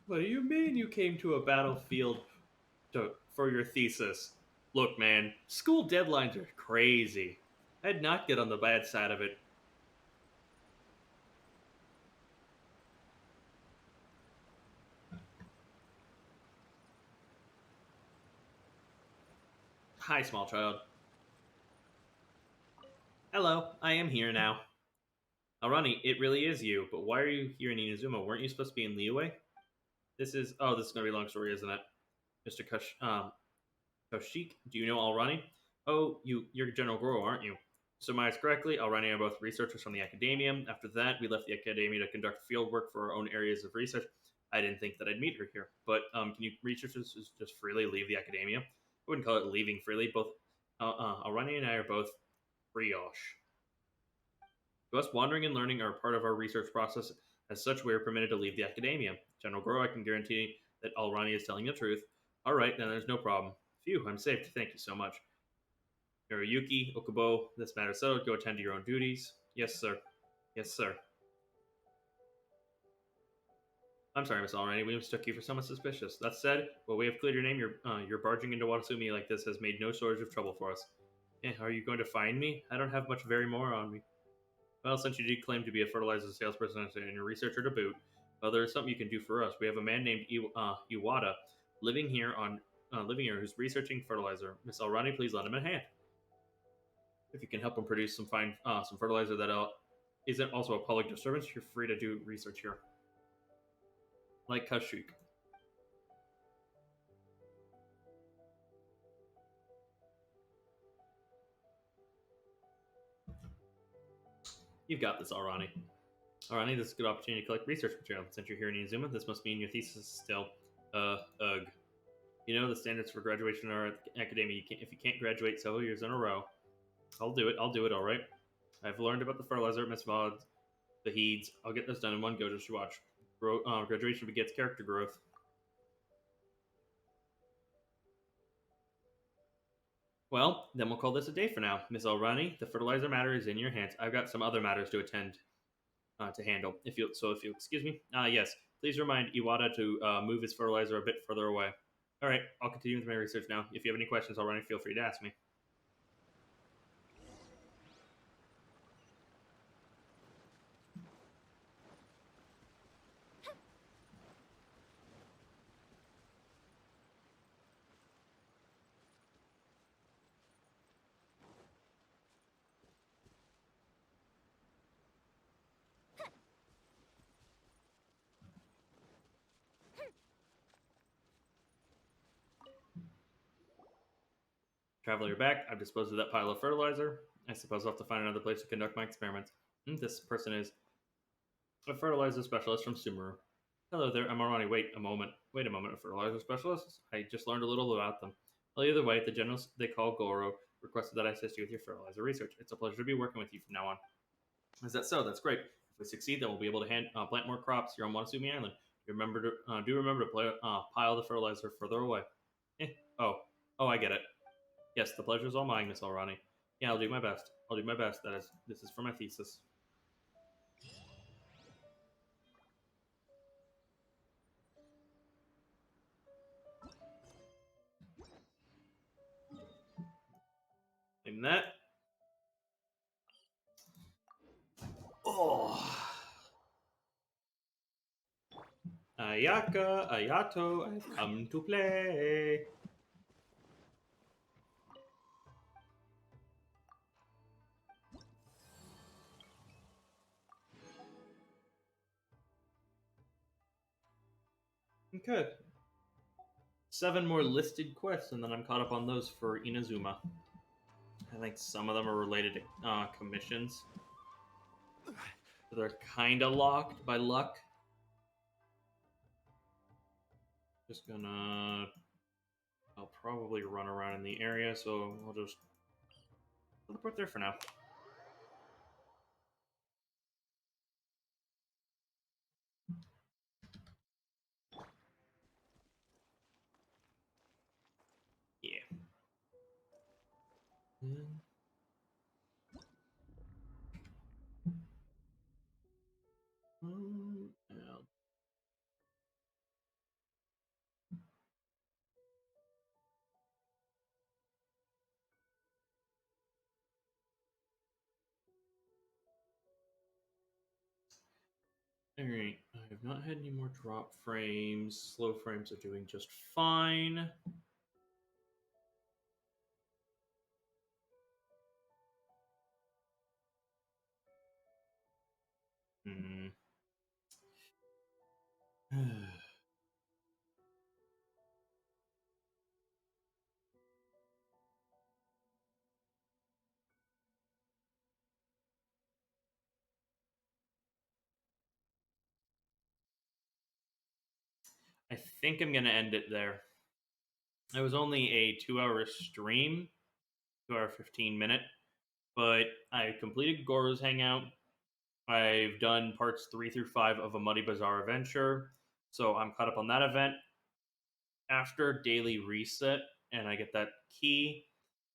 What do you mean you came to a battlefield for your thesis? Look, man, school deadlines are crazy. I'd not get on the bad side of it. Hi, small child. Hello, I am here now. Alrani, it really is you, but why are you here in Inazuma? Weren't you supposed to be in Liyue? This is gonna be a long story, isn't it? Mr. Kaushik, do you know Alrani? Oh, you're General Gorou, aren't you? Surmised correctly, Alrani and I are both researchers from the academia. After that, we left the academia to conduct field work for our own areas of research. I didn't think that I'd meet her here, but can you researchers just freely leave the academia? I wouldn't call it leaving freely. Both Alrani and I are both brioche. To us, wandering and learning are part of our research process. As such, we are permitted to leave the academia. General Gorou, I can guarantee that Alrani is telling the truth. All right, then there's no problem. Phew, I'm safe. Thank you so much. Hiroyuki, Okubo, this matter settled. Go attend to your own duties. Yes, sir. Yes, sir. I'm sorry, Miss Already. We mistook you for someone suspicious. That said, while we have cleared your name, your barging into Watasumi like this has made no shortage of trouble for us. Are you going to find me? I don't have much very more on me. Well, since you did claim to be a fertilizer salesperson and a researcher to boot, well, there is something you can do for us. We have a man named Iwata living here who's researching fertilizer. Miss Alrani, please lend him a hand. If you can help him produce some some fertilizer that isn't also a public disturbance, you're free to do research here. Like Kashyyyk. You've got this, Arani. Arani, this is a good opportunity to collect research material. Since you're here in Inazuma, this must mean your thesis is still, ugh. You know the standards for graduation are at the academia. If you can't graduate several years in a row, I'll do it, alright? I've learned about the fertilizer at Miss Vaugh's, the Heeds. I'll get this done in one go, just watch. Graduation begets character growth. Well, then we'll call this a day for now. Miss Alrani, the fertilizer matter is in your hands. I've got some other matters to attend to handle. If you excuse me. Yes, please remind Iwata to move his fertilizer a bit further away. All right, I'll continue with my research now. If you have any questions, Alrani, feel free to ask me. Traveler, you're back. I've disposed of that pile of fertilizer. I suppose I'll have to find another place to conduct my experiments. This person is a fertilizer specialist from Sumeru. Hello there, I'm Arani. Wait a moment, a fertilizer specialist? I just learned a little about them. Well, either way, the general they call Gorou requested that I assist you with your fertilizer research. It's a pleasure to be working with you from now on. Is that so? That's great. If we succeed, then we'll be able to plant more crops here on Watasumi Island. Do remember to pile the fertilizer further away. Oh, I get it. Yes, the pleasure's all mine, Miss Alrani. Yeah, I'll do my best. This is for my thesis. And that. Oh. Ayaka, Ayato, I've come to play. Okay. 7 more listed quests, and then I'm caught up on those for Inazuma. I think some of them are related to commissions. So they're kind of locked by luck. Just gonna... I'll probably run around in the area, so I'll just teleport there for now. Yeah. Alright, I have not had any more drop frames. Slow frames are doing just fine. I think I'm going to end it there. It was only a 2-hour stream, 2-hour 15-minute, but I completed Gorou's Hangout. I've done parts 3 through 5 of a Muddy Bazaar adventure, so I'm caught up on that event. After daily reset, and I get that key,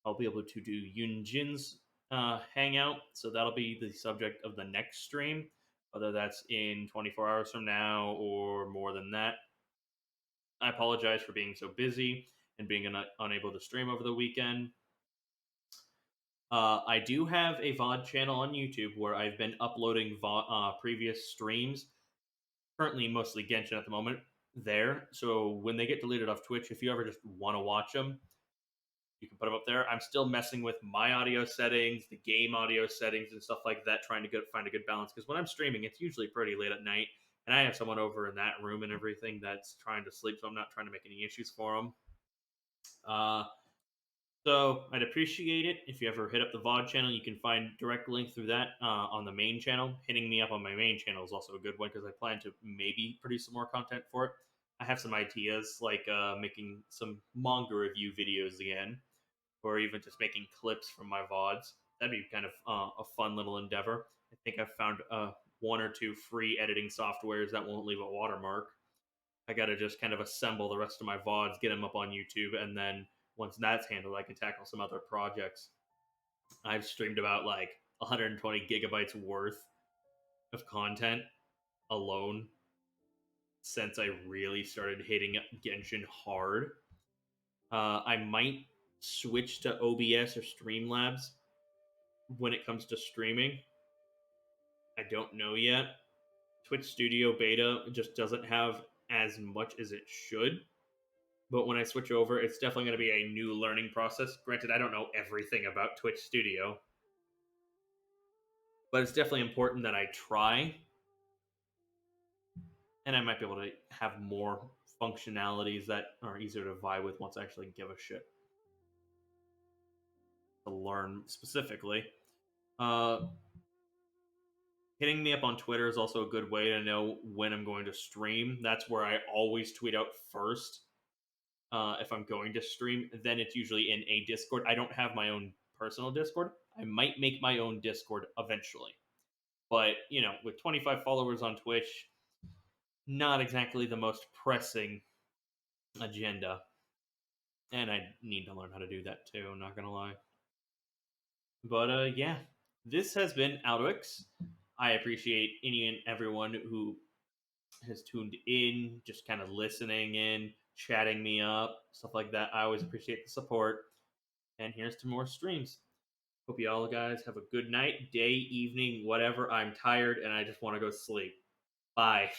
I'll be able to do Yunjin's Hangout, so that'll be the subject of the next stream. whether that's in 24 hours from now or more than that. I apologize for being so busy and being unable to stream over the weekend. I do have a VOD channel on YouTube where I've been uploading previous streams, currently mostly Genshin at the moment, there. So when they get deleted off Twitch, if you ever just want to watch them, you can put them up there. I'm still messing with my audio settings, the game audio settings, and stuff like that, trying to find a good balance. Because when I'm streaming, it's usually pretty late at night, and I have someone over in that room and everything that's trying to sleep, so I'm not trying to make any issues for them. So I'd appreciate it if you ever hit up the VOD channel. You can find direct link through that on the main channel. Hitting me up on my main channel is also a good one because I plan to maybe produce some more content for it. I have some ideas like making some manga review videos again, or even just making clips from my VODs. That'd be kind of a fun little endeavor. I think I've found one or two free editing softwares that won't leave a watermark. I gotta just kind of assemble the rest of my VODs, get them up on YouTube, and then once that's handled, I can tackle some other projects. I've streamed about like 120 gigabytes worth of content alone since I really started hitting Genshin hard. I might switch to OBS or Streamlabs when it comes to streaming. I don't know yet. Twitch Studio Beta just doesn't have as much as it should. But when I switch over, it's definitely going to be a new learning process. Granted, I don't know everything about Twitch Studio, but it's definitely important that I try, and I might be able to have more functionalities that are easier to vie with once I actually give a shit to learn specifically. Hitting me up on Twitter is also a good way to know when I'm going to stream. That's where I always tweet out first. If I'm going to stream, then it's usually in a Discord. I don't have my own personal Discord. I might make my own Discord eventually. But, with 25 followers on Twitch, not exactly the most pressing agenda. And I need to learn how to do that too, I'm not going to lie. But, yeah, this has been Alduics. I appreciate any and everyone who has tuned in, just kind of listening in, chatting me up, stuff like that. I always appreciate the support. And here's to more streams. Hope you all guys have a good night, day, evening, whatever. I'm tired and I just want to go sleep. Bye.